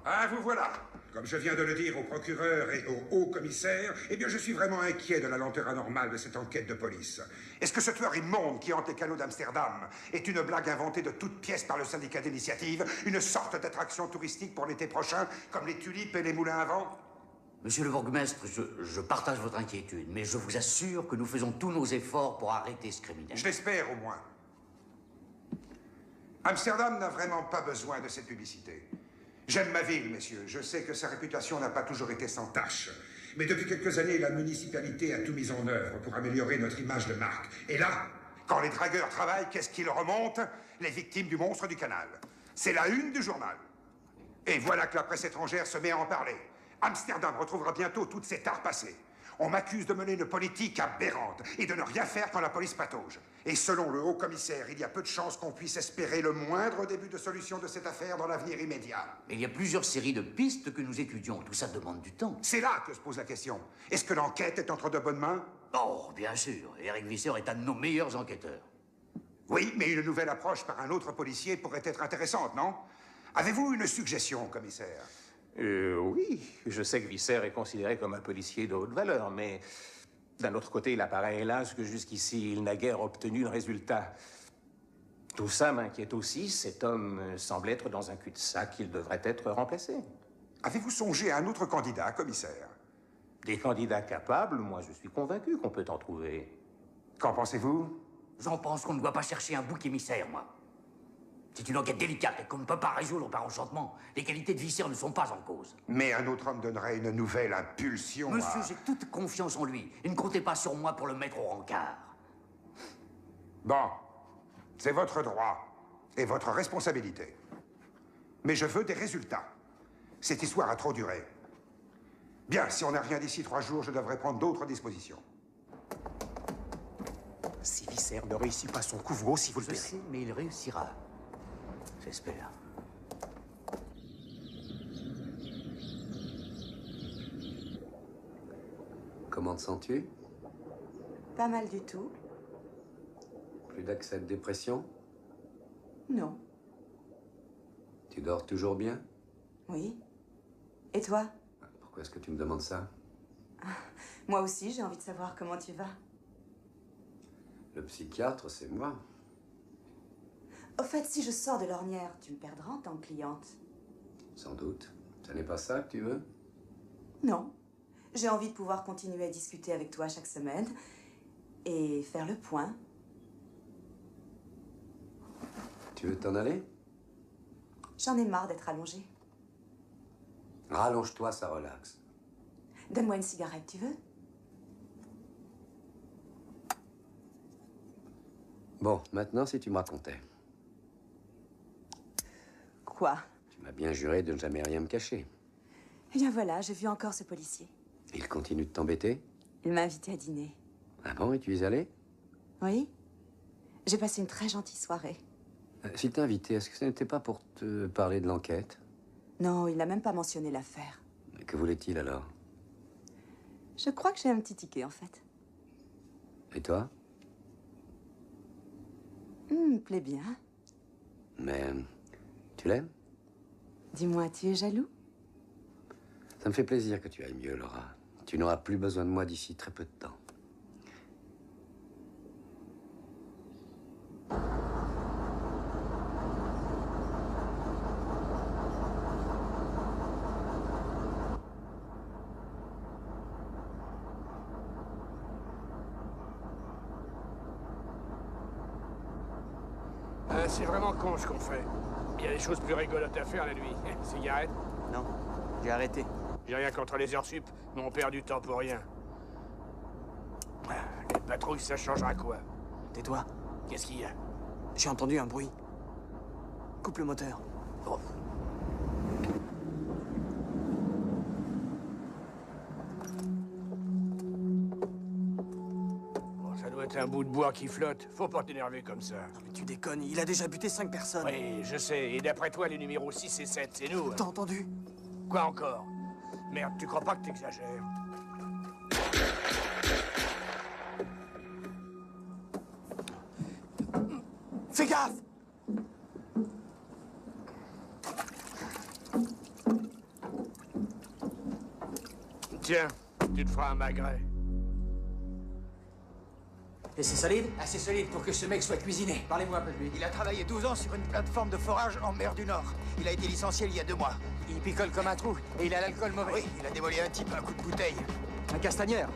Ah, vous voilà. Comme je viens de le dire au procureur et au haut commissaire, eh bien, je suis vraiment inquiet de la lenteur anormale de cette enquête de police. Est-ce que ce tueur immonde qui hante les canaux d'Amsterdam est une blague inventée de toutes pièces par le syndicat d'initiative, une sorte d'attraction touristique pour l'été prochain, comme les tulipes et les moulins à vent? Monsieur le bourgmestre, je partage votre inquiétude, mais je vous assure que nous faisons tous nos efforts pour arrêter ce criminel. Je l'espère, au moins. Amsterdam n'a vraiment pas besoin de cette publicité. J'aime ma ville, messieurs. Je sais que sa réputation n'a pas toujours été sans tache. Mais depuis quelques années, la municipalité a tout mis en œuvre pour améliorer notre image de marque. Et là, quand les dragueurs travaillent, qu'est-ce qu'ils remontent? Les victimes du monstre du canal. C'est la une du journal. Et voilà que la presse étrangère se met à en parler. Amsterdam retrouvera bientôt toutes ses tares passées. On m'accuse de mener une politique aberrante et de ne rien faire quand la police patauge. Et selon le haut-commissaire, il y a peu de chances qu'on puisse espérer le moindre début de solution de cette affaire dans l'avenir immédiat. Mais il y a plusieurs séries de pistes que nous étudions. Tout ça demande du temps. C'est là que se pose la question. Est-ce que l'enquête est entre de bonnes mains? Oh, bien sûr. Eric Visser est un de nos meilleurs enquêteurs. Oui, mais une nouvelle approche par un autre policier pourrait être intéressante, non? Avez-vous une suggestion, commissaire? Oui, je sais que Visser est considéré comme un policier de haute valeur, mais d'un autre côté, il apparaît hélas que jusqu'ici, il n'a guère obtenu de résultat. Tout ça m'inquiète aussi. Cet homme semble être dans un cul-de-sac. Il devrait être remplacé. Avez-vous songé à un autre candidat, commissaire? Des candidats capables, moi je suis convaincu qu'on peut en trouver. Qu'en pensez-vous? J'en pense qu'on ne doit pas chercher un bouc émissaire, moi. C'est une enquête délicate et qu'on ne peut pas résoudre par enchantement. Les qualités de Visser ne sont pas en cause. Mais un autre homme donnerait une nouvelle impulsion Monsieur, j'ai toute confiance en lui. Et ne comptez pas sur moi pour le mettre au rencard. Bon, c'est votre droit et votre responsabilité. Mais je veux des résultats. Cette histoire a trop duré. Bien, si on n'a rien d'ici 3 jours, je devrais prendre d'autres dispositions. Si Visser ne réussit pas son couvre-eau, si vous le Je verrez. sais, mais il réussira. J'espère. Comment te sens-tu? Pas mal du tout. Plus d'accès de dépression? Non. Tu dors toujours bien? Oui. Et toi? Pourquoi est-ce que tu me demandes ça? Moi aussi, j'ai envie de savoir comment tu vas. Le psychiatre, c'est moi. Au fait, si je sors de l'ornière, tu me perdras en tant que cliente. Sans doute. Ce n'est pas ça que tu veux? Non. J'ai envie de pouvoir continuer à discuter avec toi chaque semaine et faire le point. Tu veux t'en aller? J'en ai marre d'être allongée. Rallonge-toi, ça relaxe. Donne-moi une cigarette, tu veux? Bon, maintenant, si tu me racontais. Quoi? Tu m'as bien juré de ne jamais rien me cacher. Eh bien voilà, j'ai vu encore ce policier. Il continue de t'embêter? Il m'a invité à dîner. Ah bon, et tu y es allé? Oui. J'ai passé une très gentille soirée. S'il t'a invité, est-ce que ce n'était pas pour te parler de l'enquête? Non, il n'a même pas mentionné l'affaire. Que voulait-il alors? Je crois que j'ai un petit ticket, en fait. Et toi? Me plaît bien. Mais tu l'aimes? Dis-moi, tu es jaloux? Ça me fait plaisir que tu ailles mieux, Laura. Tu n'auras plus besoin de moi d'ici très peu de temps. C'est vraiment con ce qu'on fait. Il y a des choses plus rigolotes à faire la nuit. Cigarette? Non, j'ai arrêté. J'ai rien contre les heures sup, mais on perd du temps pour rien. Les patrouilles, ça changera quoi? Tais-toi. Qu'est-ce qu'il y a? J'ai entendu un bruit. Coupe le moteur. Oh. Ça doit être un bout de bois qui flotte. Faut pas t'énerver comme ça. Non mais tu déconnes, il a déjà buté 5 personnes. Oui, je sais. Et d'après toi, les numéros 6 et 7, c'est nous. T'as entendu? Quoi encore? Merde, tu crois pas que t'exagères? Fais gaffe! Tiens, tu te feras un magret. Et c'est solide? Assez solide pour que ce mec soit cuisiné. Parlez-moi un peu de lui. Il a travaillé 12 ans sur une plateforme de forage en mer du Nord. Il a été licencié il y a 2 mois. Il picole comme un trou et il a l'alcool mauvais. Oui, il a démoli un type à un coup de bouteille. Un castagneur.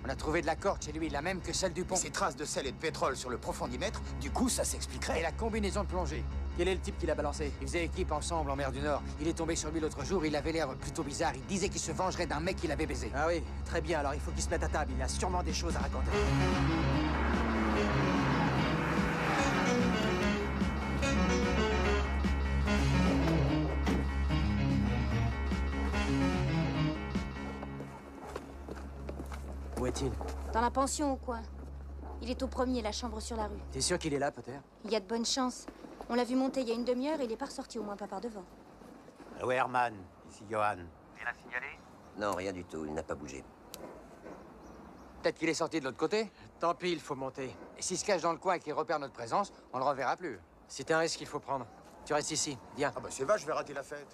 On a trouvé de la corde chez lui, la même que celle du pont. Ces traces de sel et de pétrole sur le profondimètre, du coup, ça s'expliquerait. Et la combinaison de plongée. Quel est le type qui l'a balancé? Ils faisaient équipe ensemble en mer du Nord. Il est tombé sur lui l'autre jour, il avait l'air plutôt bizarre. Il disait qu'il se vengerait d'un mec qu'il avait baisé. Ah oui, très bien, alors il faut qu'il se mette à table. Il a sûrement des choses à raconter. Où est-il? Dans la pension au coin. Il est au premier, la chambre sur la rue. T'es sûr qu'il est là, peut-être? Il y a de bonnes chances. On l'a vu monter il y a une demi-heure et il est pas ressorti, au moins pas par devant. Oui, Herman, ici Johan. Il a signalé? Non, rien du tout, il n'a pas bougé. Peut-être qu'il est sorti de l'autre côté. Tant pis, il faut monter. Et s'il se cache dans le coin et qu'il repère notre présence, on le reverra plus. C'est un risque qu'il faut prendre. Tu restes ici, viens. Ah bah c'est vache, je vais rater la fête.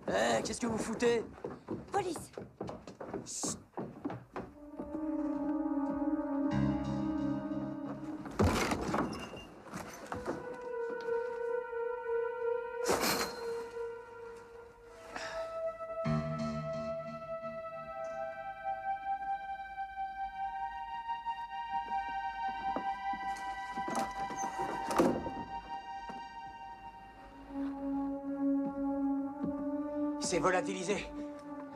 Hé, qu'est-ce que vous foutez? Police! Chut. Il s'est volatilisé.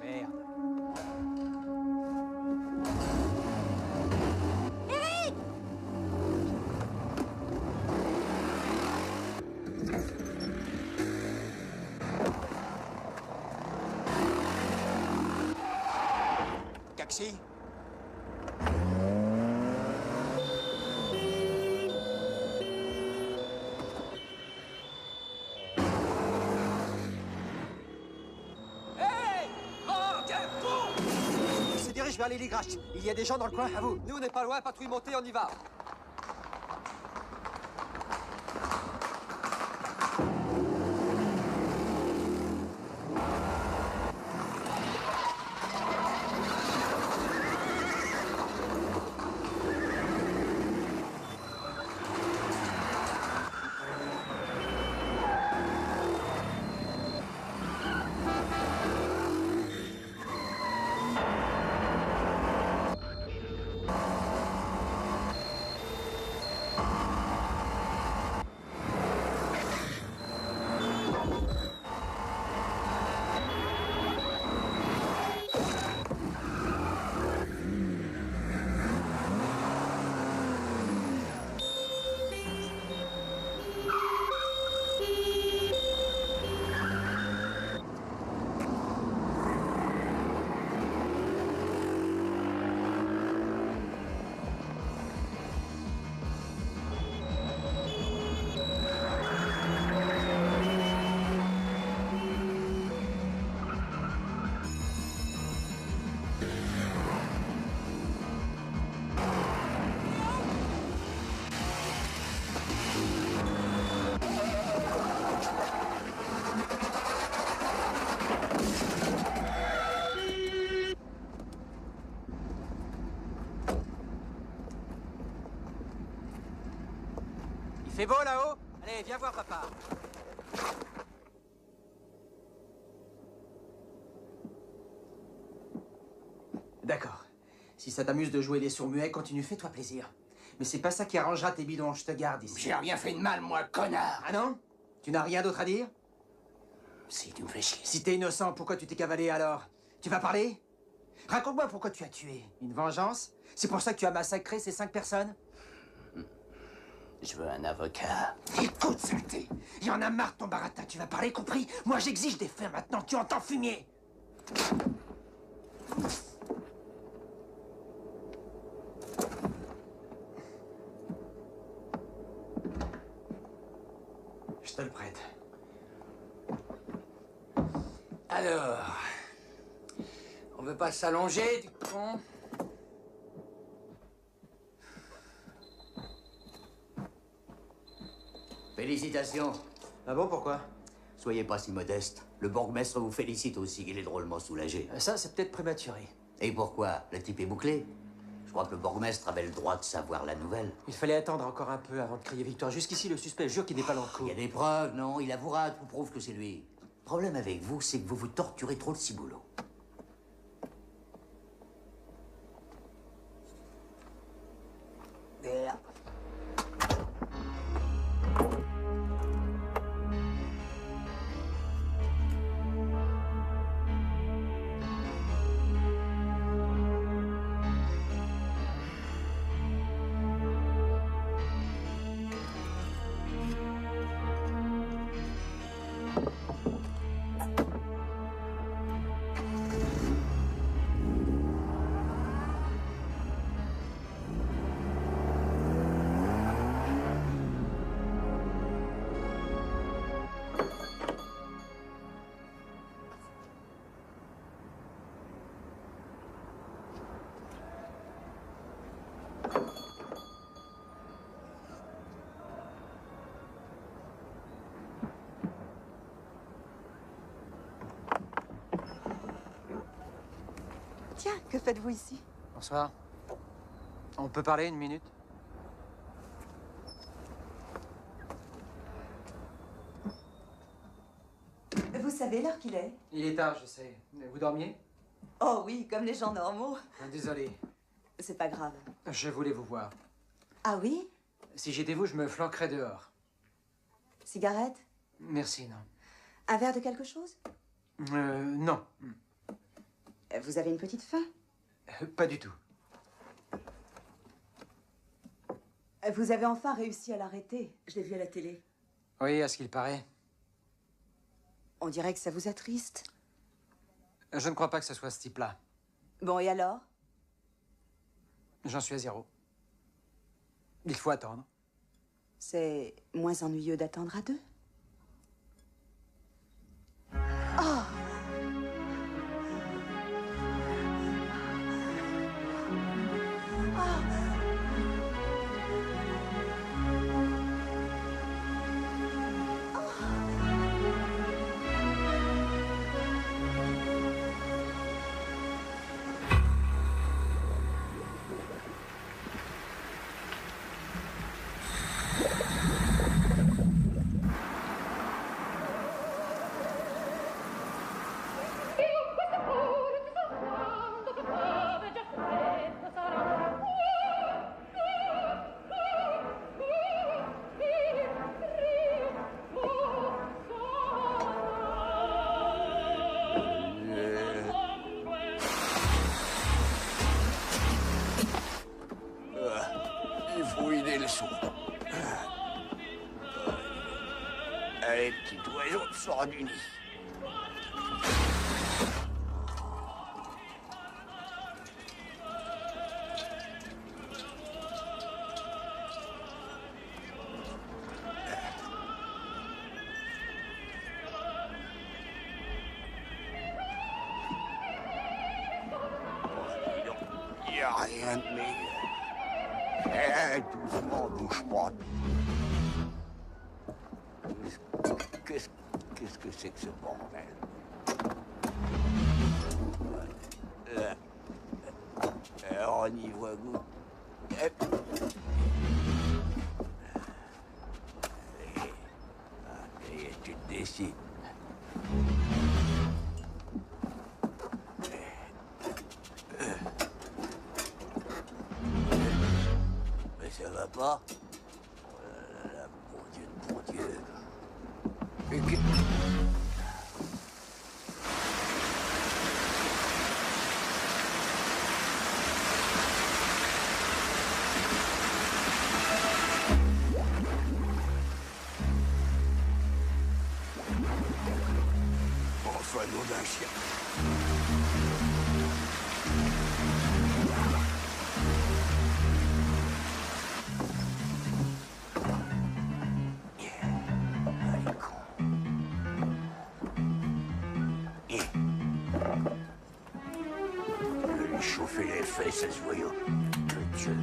Merde. Eric! Taxi? Vers les Ligraches. Il y a des gens dans le coin, à vous. Nous, on n'est pas loin, patrouille montée, on y va. fait beau là-haut? Allez, viens voir papa. D'accord. Si ça t'amuse de jouer des sourds-muets, continue, fais-toi plaisir. Mais c'est pas ça qui arrangera tes bidons, je te garde ici. J'ai rien fait de mal, moi, connard. Ah non? Tu n'as rien d'autre à dire? Si, tu me fais chier. Si t'es innocent, pourquoi tu t'es cavalé alors? Tu vas parler? Raconte-moi pourquoi tu as tué. Une vengeance? C'est pour ça que tu as massacré ces 5 personnes? Je veux un avocat. Écoute, saleté! Il y en a marre de ton baratin, tu vas parler, compris? Moi j'exige des faits maintenant, tu entends, fumier? Je te le prête. Alors... On veut pas s'allonger, du con? Félicitations. Ah bon, pourquoi? Soyez pas si modeste. Le bourgmestre vous félicite aussi, il est drôlement soulagé. Ça, c'est peut-être prématuré. Et pourquoi? Le type est bouclé? Je crois que le bourgmestre avait le droit de savoir la nouvelle. Il fallait attendre encore un peu avant de crier victoire. Jusqu'ici, le suspect jure qu'il n'est pas dans le coup. Il y a des preuves, non? Il avouera, tout prouve que c'est lui. Le problème avec vous, c'est que vous vous torturez trop le ciboulot. Tiens, que faites-vous ici? Bonsoir. On peut parler une minute? Vous savez l'heure qu'il est? Il est tard, je sais. Vous dormiez? Oh oui, comme les gens normaux. Désolé. C'est pas grave. Je voulais vous voir. Ah oui? Si j'étais vous, je me flanquerais dehors. Cigarette? Merci, non. Un verre de quelque chose? Non. Vous avez une petite faim? Pas du tout. Vous avez enfin réussi à l'arrêter. Je l'ai vu à la télé. Oui, à ce qu'il paraît. On dirait que ça vous attriste. Je ne crois pas que ce soit ce type-là. Bon, et alors? J'en suis à 0. Il faut attendre. C'est moins ennuyeux d'attendre à 2. Oh! Allez, petit oiseau, sors du nid. Il n'y a rien de meilleur. Eh, doucement, bouge pas. Qu'est-ce que c'est que ce bordel? On y voit goût. ici. Mais ça va pas? Oh là là, bon Dieu. Mais enfin, nom d'un chien. Je vais lui chauffer les fesses à ce voyou. Dieu.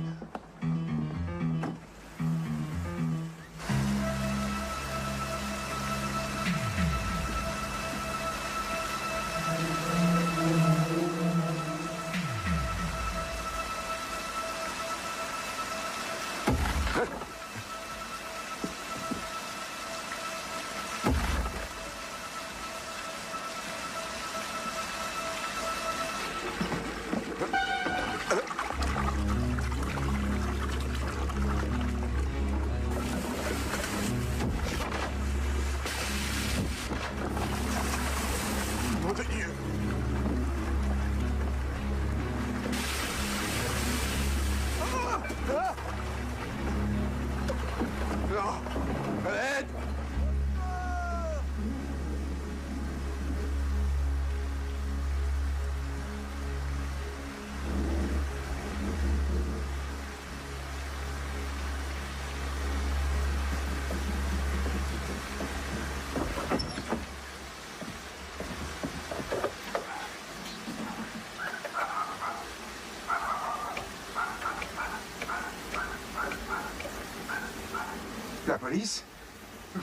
La police?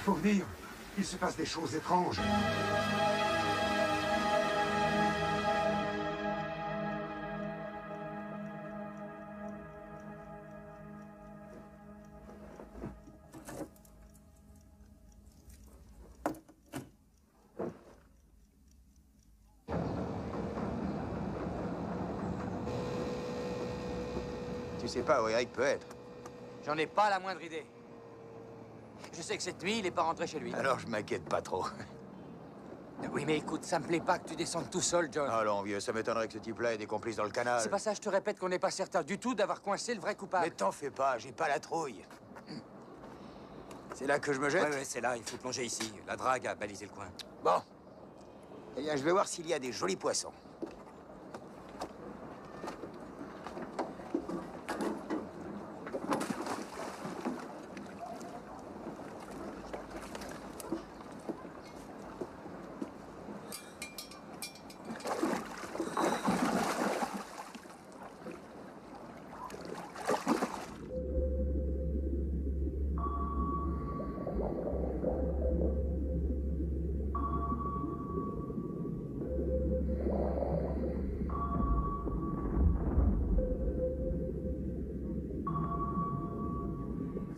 Faut venir. Il se passe des choses étranges. Tu sais pas où Eric peut être? J'en ai pas la moindre idée. Je sais que cette nuit, il est pas rentré chez lui. Alors je m'inquiète pas trop. Oui, mais écoute, ça me plaît pas que tu descendes tout seul, John. Allons, vieux, ça m'étonnerait que ce type-là ait des complices dans le canal. C'est pas ça, je te répète qu'on n'est pas certain du tout d'avoir coincé le vrai coupable. Mais t'en fais pas, j'ai pas la trouille. C'est là que je me jette? Ouais, c'est là, il faut plonger ici. La drague a balisé le coin. Bon. Eh bien, je vais voir s'il y a des jolis poissons.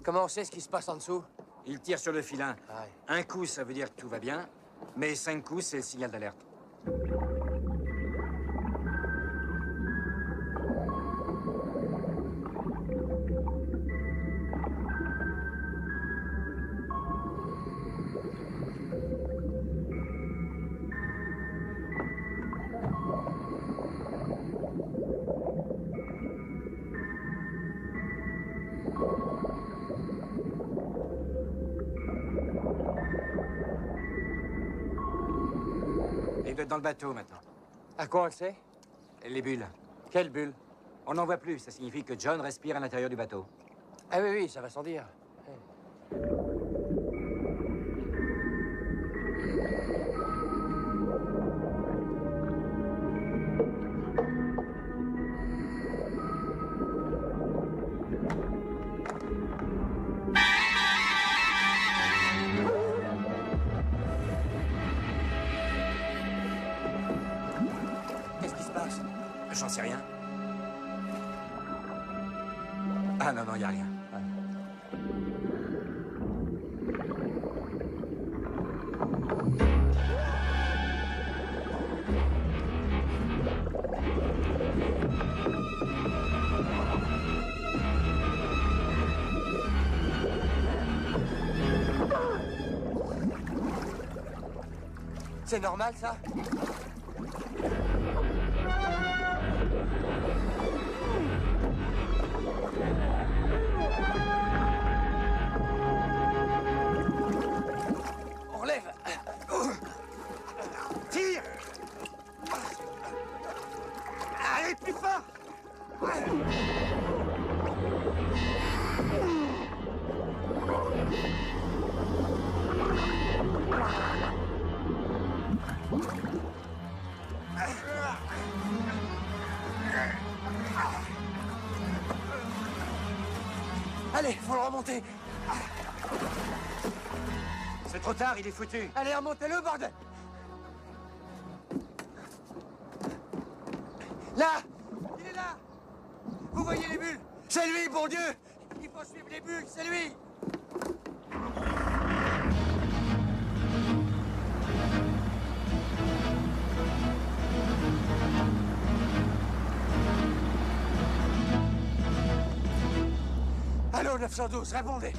Comment on sait ce qui se passe en dessous? Il tire sur le filin. Un coup, ça veut dire que tout va bien, mais 5 coups, c'est le signal d'alerte. Il doit être dans le bateau maintenant. À quoi on le sait? Les bulles. Quelles bulles? On n'en voit plus. Ça signifie que John respire à l'intérieur du bateau. Ah oui, oui, ça va sans dire. Qu'est-ce qui se passe? J'en sais rien. Ah non, non, y a rien. C'est normal, ça? On relève. Tire. Allez, plus fort. Allez, faut le remonter. C'est trop tard, il est foutu. Allez, remontez-le, bordel. Là! Il est là! Vous voyez les bulles? C'est lui, bon Dieu! Il faut suivre les bulles, c'est lui! Allô, 912, répondez!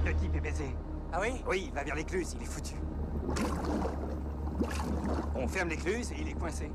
Le type est baisé. Ah oui? Oui, il va vers l'écluse, il est foutu. On ferme l'écluse et il est coincé.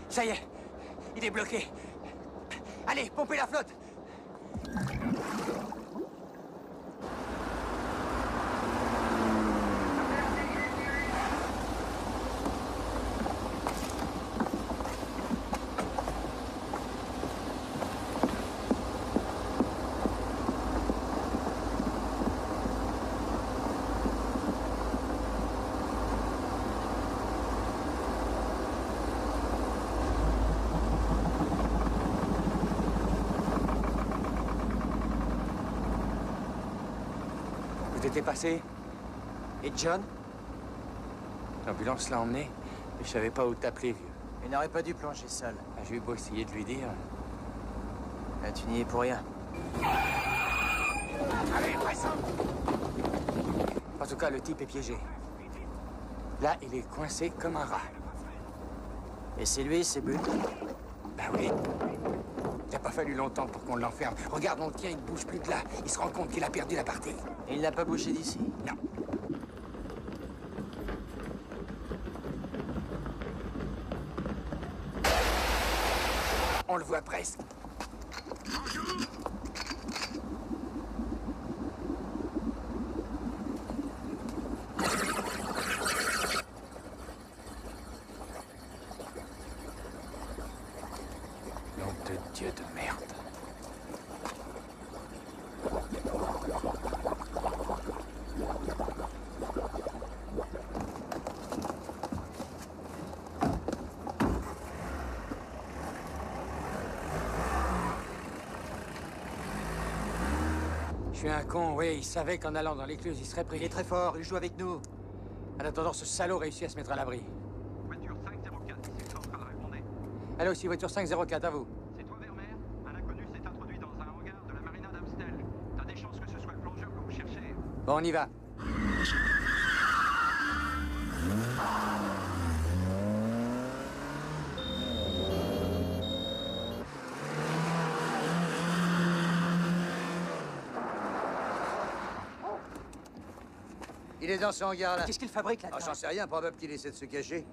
Ça y est, il est bloqué. Allez, pompez la flotte. T'es passé? Et John? L'ambulance l'a emmené, mais je savais pas où t'appeler, vieux. Il n'aurait pas dû plonger seul. J'ai eu beau essayer de lui dire. Là, tu n'y es pour rien. Allez, pressons! En tout cas, le type est piégé. Là, il est coincé comme un rat. Et c'est lui, c'est but? Ben oui. Il n'a pas fallu longtemps pour qu'on l'enferme. Regarde, on le tient, il ne bouge plus de là. Il se rend compte qu'il a perdu la partie. Et il n'a pas bougé d'ici? Non. On le voit presque. Nom de Dieu de merde. Je suis un con, oui. Il savait qu'en allant dans l'écluse, il serait pris. Il est très fort, il joue avec nous. En attendant, ce salaud réussit à se mettre à l'abri. Voiture 504, ici Central, répondez. Allô, aussi, voiture 504, à vous. C'est toi, Vermeer? Un inconnu s'est introduit dans un hangar de la marina d'Amstel. T'as des chances que ce soit le plongeur que vous cherchez? Bon, on y va. Il est dans ce hangar-là. Qu'est-ce qu'il fabrique là? Ah, j'en sais rien, probable qu'il essaie de se cacher.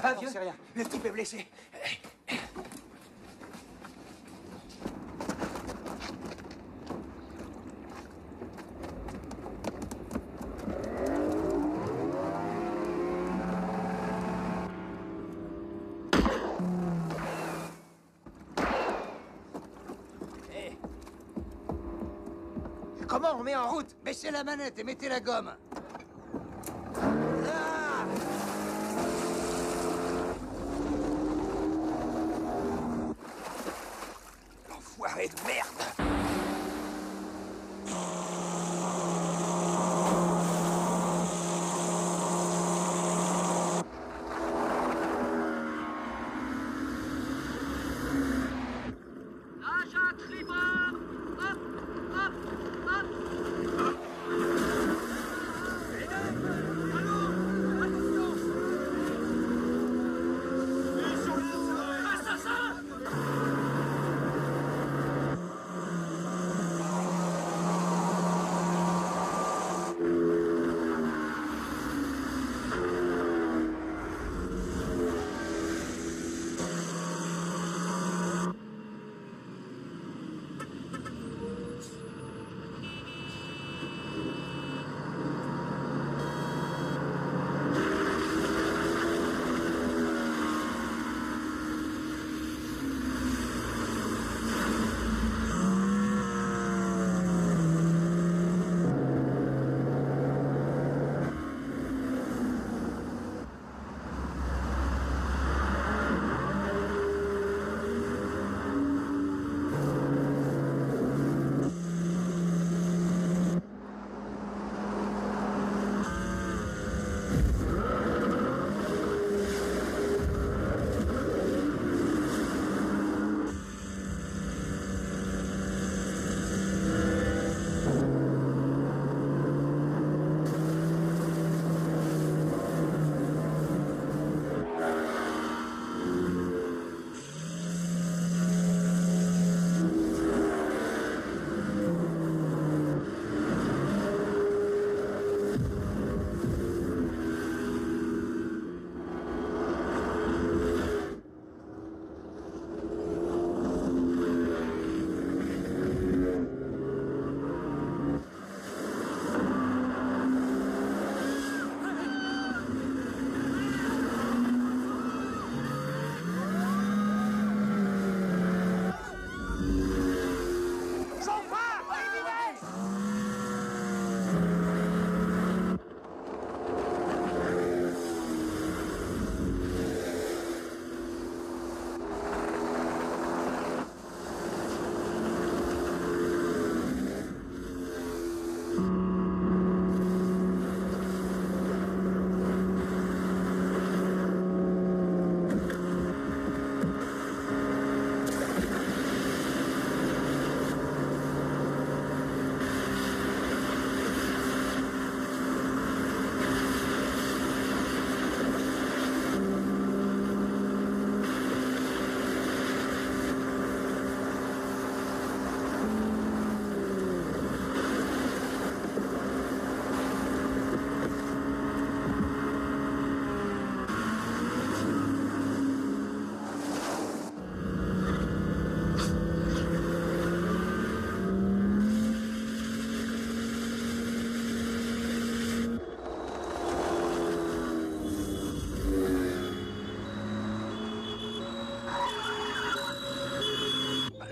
va, Non, vieux? c'est rien. Le type est blessé. Comment on met en route? Baissez la manette et mettez la gomme. Ah! L'enfoiré de merde! Nage à tribord. Hop, hop, hop.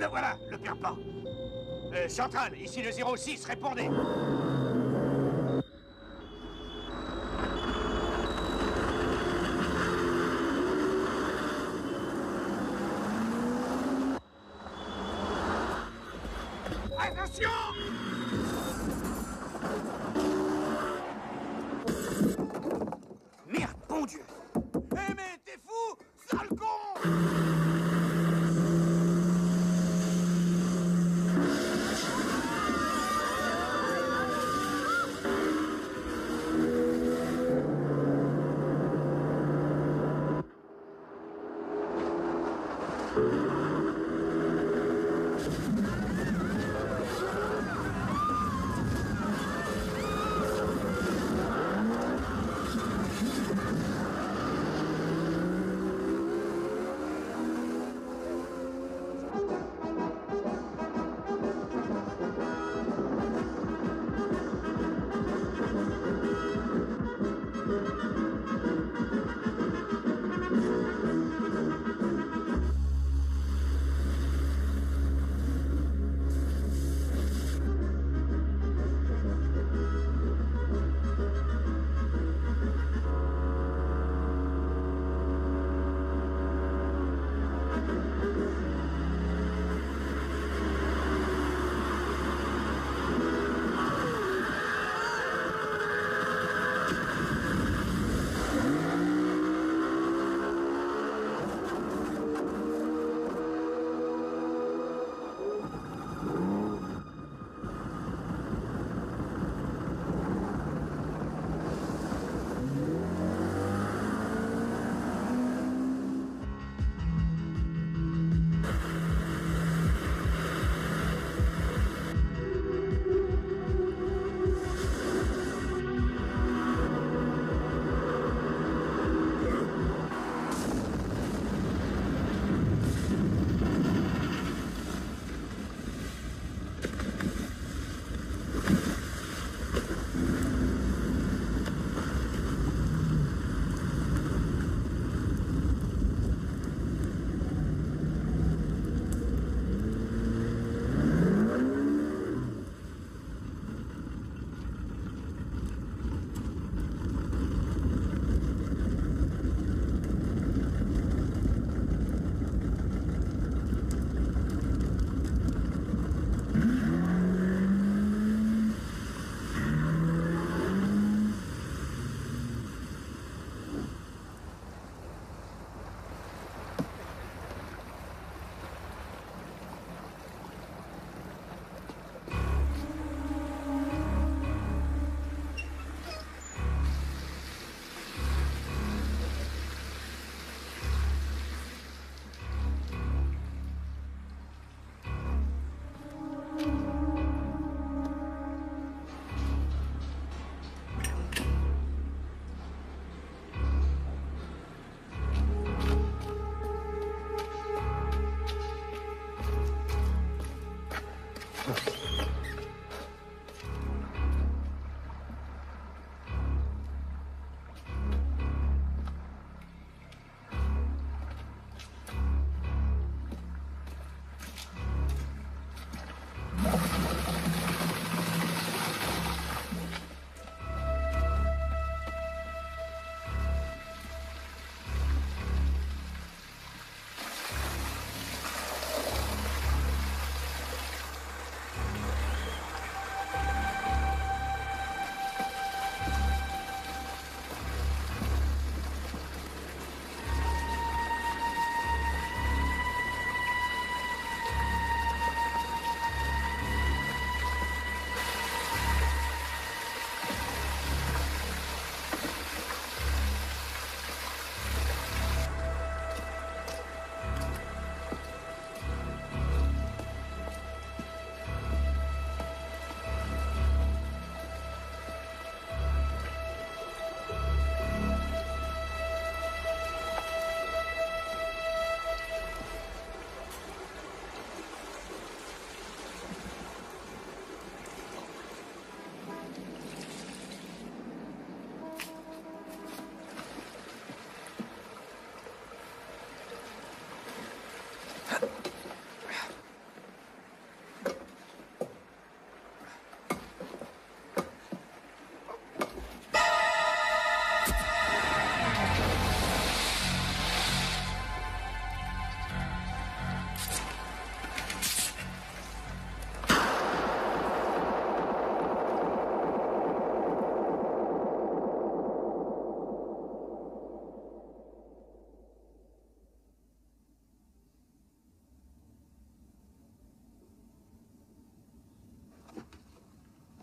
Le voilà, le perd pas. Centrale, ici le 06, répondez. Attention! Merde, bon Dieu! Eh mais t'es fou, sale con!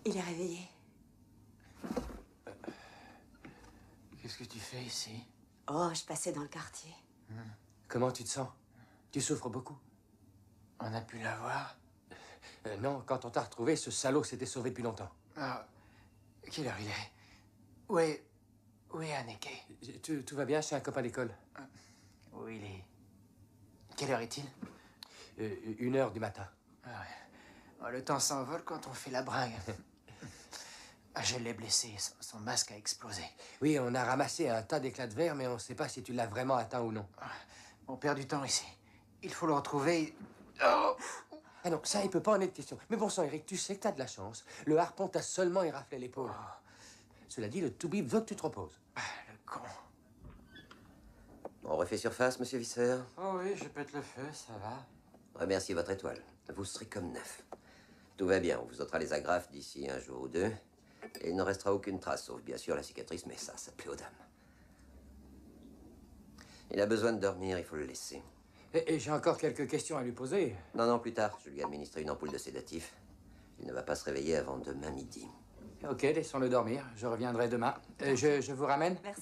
Il est réveillé. Qu'est-ce que tu fais ici? Oh, je passais dans le quartier. Comment tu te sens? Tu souffres beaucoup? On a pu l'avoir? Non, quand on t'a retrouvé, ce salaud s'était sauvé depuis longtemps. Ah, quelle heure il est? Où est Anneke? Tout va bien, c'est un copain d'école. Où il est? Quelle heure est-il? 1h du matin. Ah ouais. Oh, le temps s'envole quand on fait la bringue. Ah, je l'ai blessé, son masque a explosé. Oui, on a ramassé un tas d'éclats de verre, mais on ne sait pas si tu l'as vraiment atteint ou non. On perd du temps ici. Il faut le retrouver. Oh! Ah non, ça, il peut pas en être question. Mais bon sang, Eric, tu sais que t'as de la chance. Le harpon t'a seulement éraflé l'épaule. Cela dit, le toubib veut que tu te reposes. Le con. On refait surface, monsieur Visser? Oh oui, je pète le feu, ça va. Remerciez votre étoile. Vous serez comme neuf. Tout va bien, on vous ôtera les agrafes d'ici un jour ou deux. Et il ne restera aucune trace, sauf bien sûr la cicatrice, mais ça plaît aux dames. Il a besoin de dormir, il faut le laisser. Et j'ai encore quelques questions à lui poser. Non, plus tard. Je lui ai administré une ampoule de sédatif. Il ne va pas se réveiller avant demain midi. Ok, laissons-le dormir. Je reviendrai demain. Je vous ramène? Merci.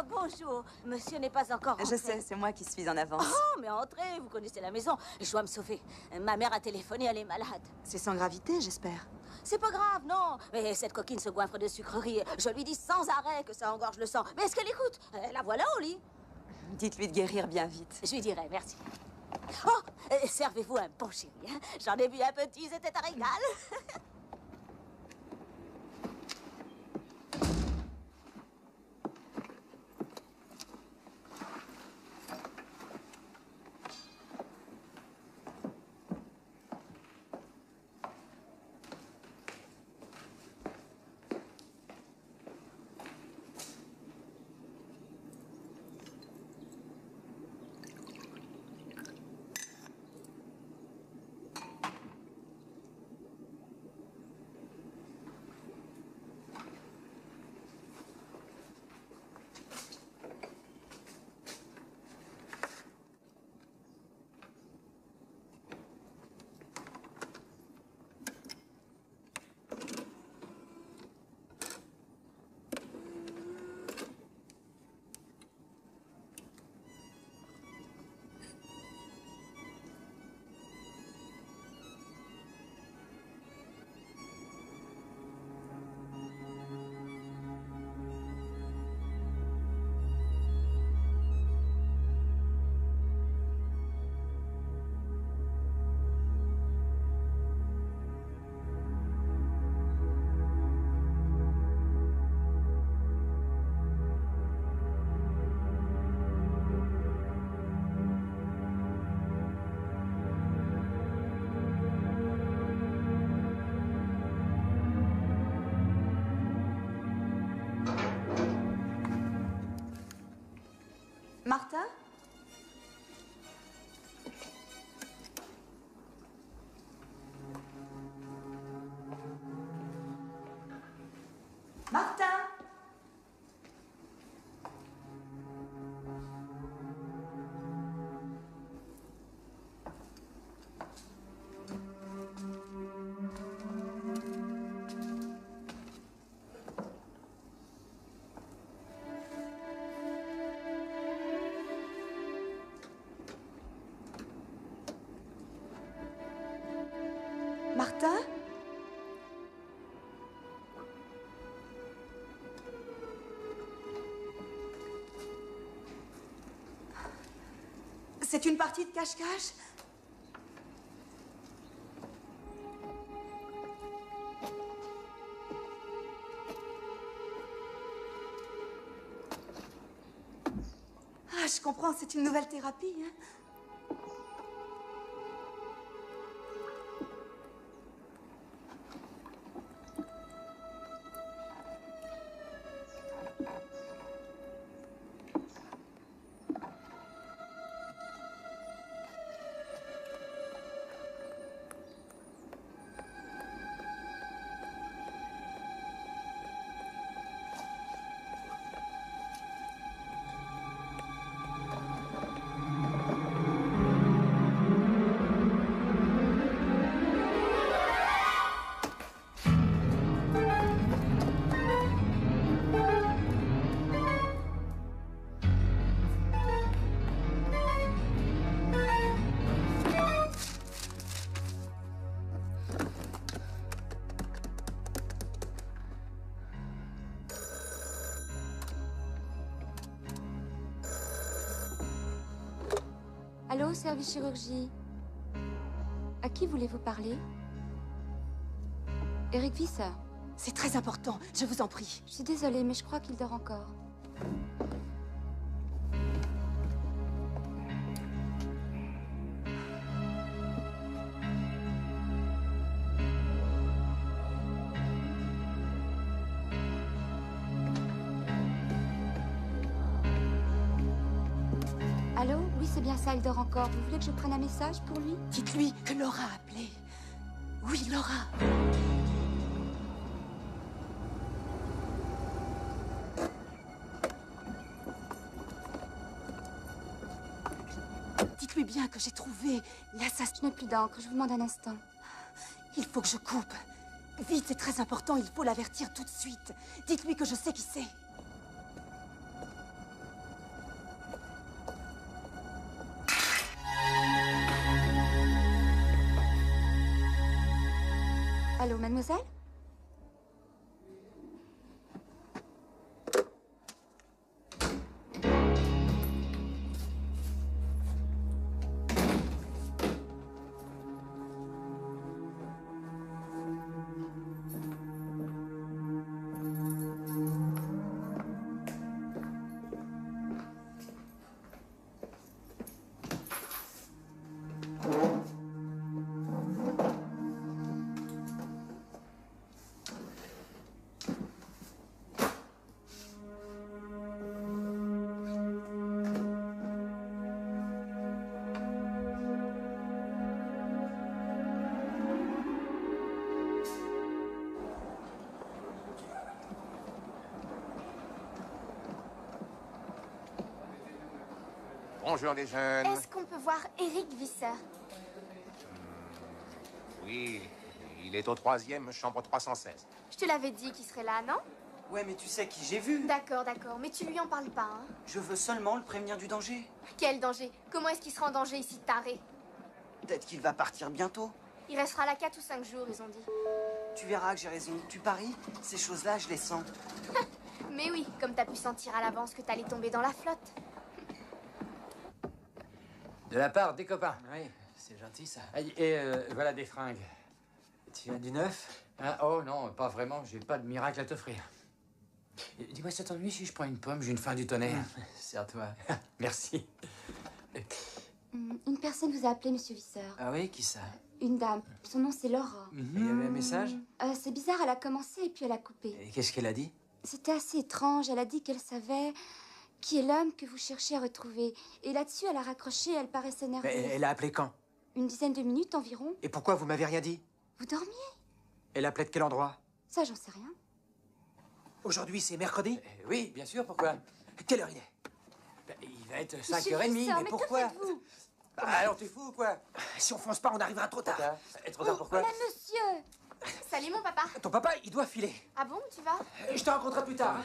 Bonjour, monsieur n'est pas encore rentré. Je sais, c'est moi qui suis en avance. Oh, mais entrez, vous connaissez la maison. Je dois me sauver. Ma mère a téléphoné, elle est malade. C'est sans gravité, j'espère. C'est pas grave, non. Mais cette coquine se goinfre de sucreries. Je lui dis sans arrêt que ça engorge le sang. Mais est-ce qu'elle écoute? La voilà au lit. Dites-lui de guérir bien vite. Je lui dirai, merci. Oh, servez-vous un bon chéri. Hein. J'en ai vu un petit, c'était un régal. Martha? Martha? Martha? C'est une partie de cache-cache? Ah, je comprends, c'est une nouvelle thérapie, hein? Allô, service chirurgie. À qui voulez-vous parler? Eric Visser. C'est très important, je vous en prie. Je suis désolée, mais je crois qu'il dort encore. Allô? Oui, c'est bien ça, il dort encore. Vous voulez que je prenne un message pour lui? Dites-lui que Laura a appelé. Oui, Laura. Dites-lui bien que j'ai trouvé l'assassin. Je n'ai plus d'encre, je vous demande un instant. Il faut que je coupe. Vite, c'est très important, il faut l'avertir tout de suite. Dites-lui que je sais qui c'est. Allô, mademoiselle? Bonjour les jeunes. Est-ce qu'on peut voir Eric Visser? Oui, il est au 3e, chambre 316. Je te l'avais dit qu'il serait là, non? Ouais, mais tu sais qui j'ai vu. D'accord, d'accord, mais tu lui en parles pas, hein? Je veux seulement le prévenir du danger. Quel danger? Comment est-ce qu'il sera en danger ici, taré? Peut-être qu'il va partir bientôt. Il restera là 4 ou 5 jours, ils ont dit. Tu verras que j'ai raison. Tu paries? Ces choses-là, je les sens. Mais oui, comme t'as pu sentir à l'avance que t'allais tomber dans la flotte. De la part des copains. Oui, c'est gentil, ça. Et voilà des fringues. Tu as du neuf? Ah, oh non, pas vraiment. J'ai pas de miracle à t'offrir. Dis-moi, ça t'ennuie si je prends une pomme? J'ai une faim du tonnerre. Serre-toi. Merci. Une personne vous a appelé, monsieur Visser. Ah oui, qui ça? Une dame. Son nom, c'est Laura. Il y avait un message? C'est bizarre, elle a commencé et puis elle a coupé. Et qu'est-ce qu'elle a dit? C'était assez étrange. Elle a dit qu'elle savait qui est l'homme que vous cherchez à retrouver. Et là-dessus, elle a raccroché, elle paraissait nerveuse. Elle a appelé quand? Une dizaine de minutes environ. Et pourquoi vous m'avez rien dit? Vous dormiez? Elle appelait de quel endroit? Ça, j'en sais rien. Aujourd'hui, c'est mercredi? Oui, bien sûr, pourquoi? Quelle heure il est? Il va être Monsieur 5h30, Visser, mais pourquoi? Que faites-vous? Alors t'es fou ou quoi? Si on fonce pas, on arrivera trop tard. Trop tard pourquoi? Mais monsieur! Salut, mon papa. Ton papa, il doit filer. Ah bon, tu vas? Je te rencontrerai plus tard. Hein?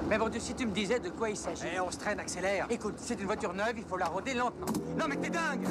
Mais bon Dieu, si tu me disais de quoi il s'agit. Eh, on se traîne, accélère. Écoute, c'est une voiture neuve, il faut la rôder lentement. Non mais t'es dingue!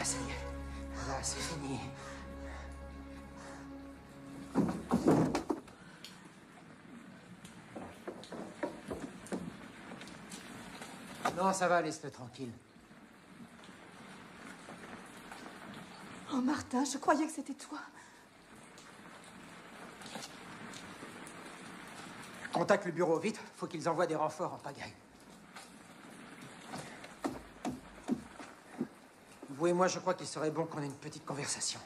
Ça y est, là, c'est fini. Non, ça va, laisse-le tranquille. Oh, Martin, je croyais que c'était toi. Contacte le bureau, vite. Faut qu'ils envoient des renforts en pagaille. Vous et moi, je crois qu'il serait bon qu'on ait une petite conversation.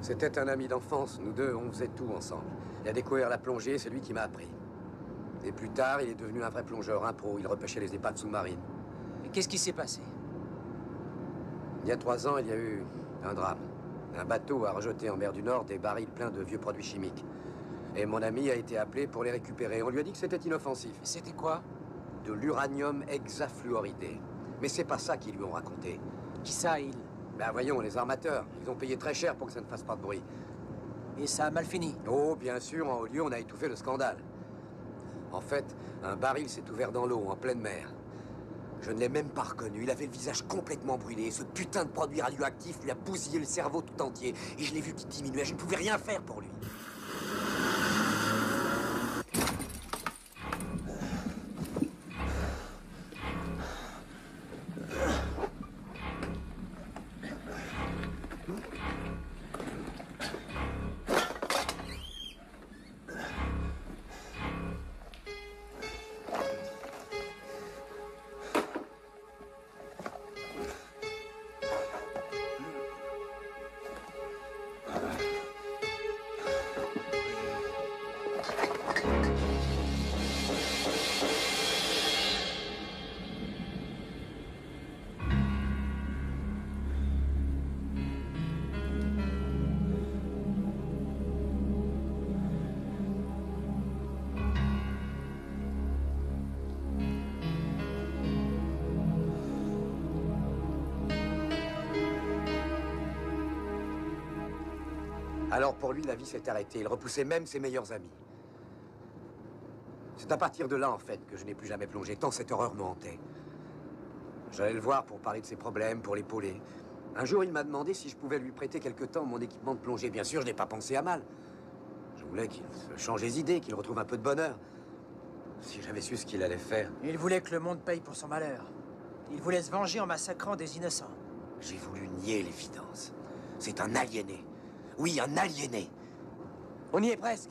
C'était un ami d'enfance. Nous deux, on faisait tout ensemble. Il a découvert la plongée, c'est lui qui m'a appris. Et plus tard, il est devenu un vrai plongeur, un pro. Il repêchait les épaves sous-marines. Mais qu'est-ce qui s'est passé? Il y a 3 ans, il y a eu un drame. Un bateau a rejeté en mer du Nord des barils pleins de vieux produits chimiques. Et mon ami a été appelé pour les récupérer. On lui a dit que c'était inoffensif. C'était quoi? De l'uranium hexafluoridé. Mais c'est pas ça qu'ils lui ont raconté. Qui ça, il? Ben voyons, les armateurs. Ils ont payé très cher pour que ça ne fasse pas de bruit. Et ça a mal fini? Oh, bien sûr, en haut lieu, on a étouffé le scandale. En fait, un baril s'est ouvert dans l'eau, en pleine mer. Je ne l'ai même pas reconnu. Il avait le visage complètement brûlé. Ce putain de produit radioactif lui a bousillé le cerveau tout entier. Et je l'ai vu qui diminuait. Je ne pouvais rien faire pour lui. Alors pour lui, la vie s'est arrêtée. Il repoussait même ses meilleurs amis. C'est à partir de là, en fait, que je n'ai plus jamais plongé, tant cette horreur me hantait. J'allais le voir pour parler de ses problèmes, pour l'épauler. Un jour, il m'a demandé si je pouvais lui prêter quelque temps mon équipement de plongée. Bien sûr, je n'ai pas pensé à mal. Je voulais qu'il se change les idées, qu'il retrouve un peu de bonheur. Si j'avais su ce qu'il allait faire... Il voulait que le monde paye pour son malheur. Il voulait se venger en massacrant des innocents. J'ai voulu nier l'évidence. C'est un aliéné. Oui, un aliéné. On y est presque.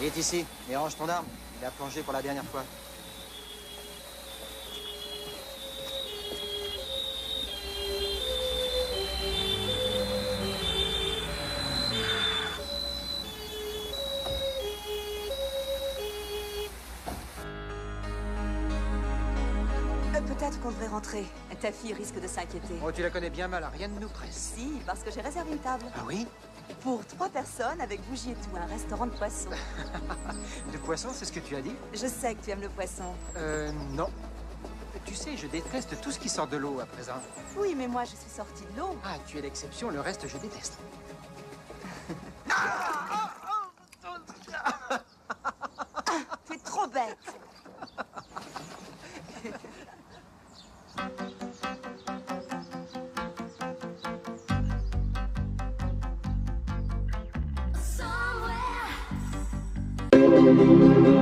Il est ici. Et range ton arme. Il a plongé pour la dernière fois. Peut-être qu'on devrait rentrer. Ta fille risque de s'inquiéter. Oh, tu la connais bien mal, rien ne nous presse. Si, parce que j'ai réservé une table. Ah oui? Pour 3 personnes, avec bougie et tout, un restaurant de poisson. De poisson, c'est ce que tu as dit? Je sais que tu aimes le poisson. Non. Tu sais, je déteste tout ce qui sort de l'eau à présent. Oui, mais moi, je suis sortie de l'eau. Ah, tu es l'exception, le reste, je déteste. Tu es trop bête. Somewhere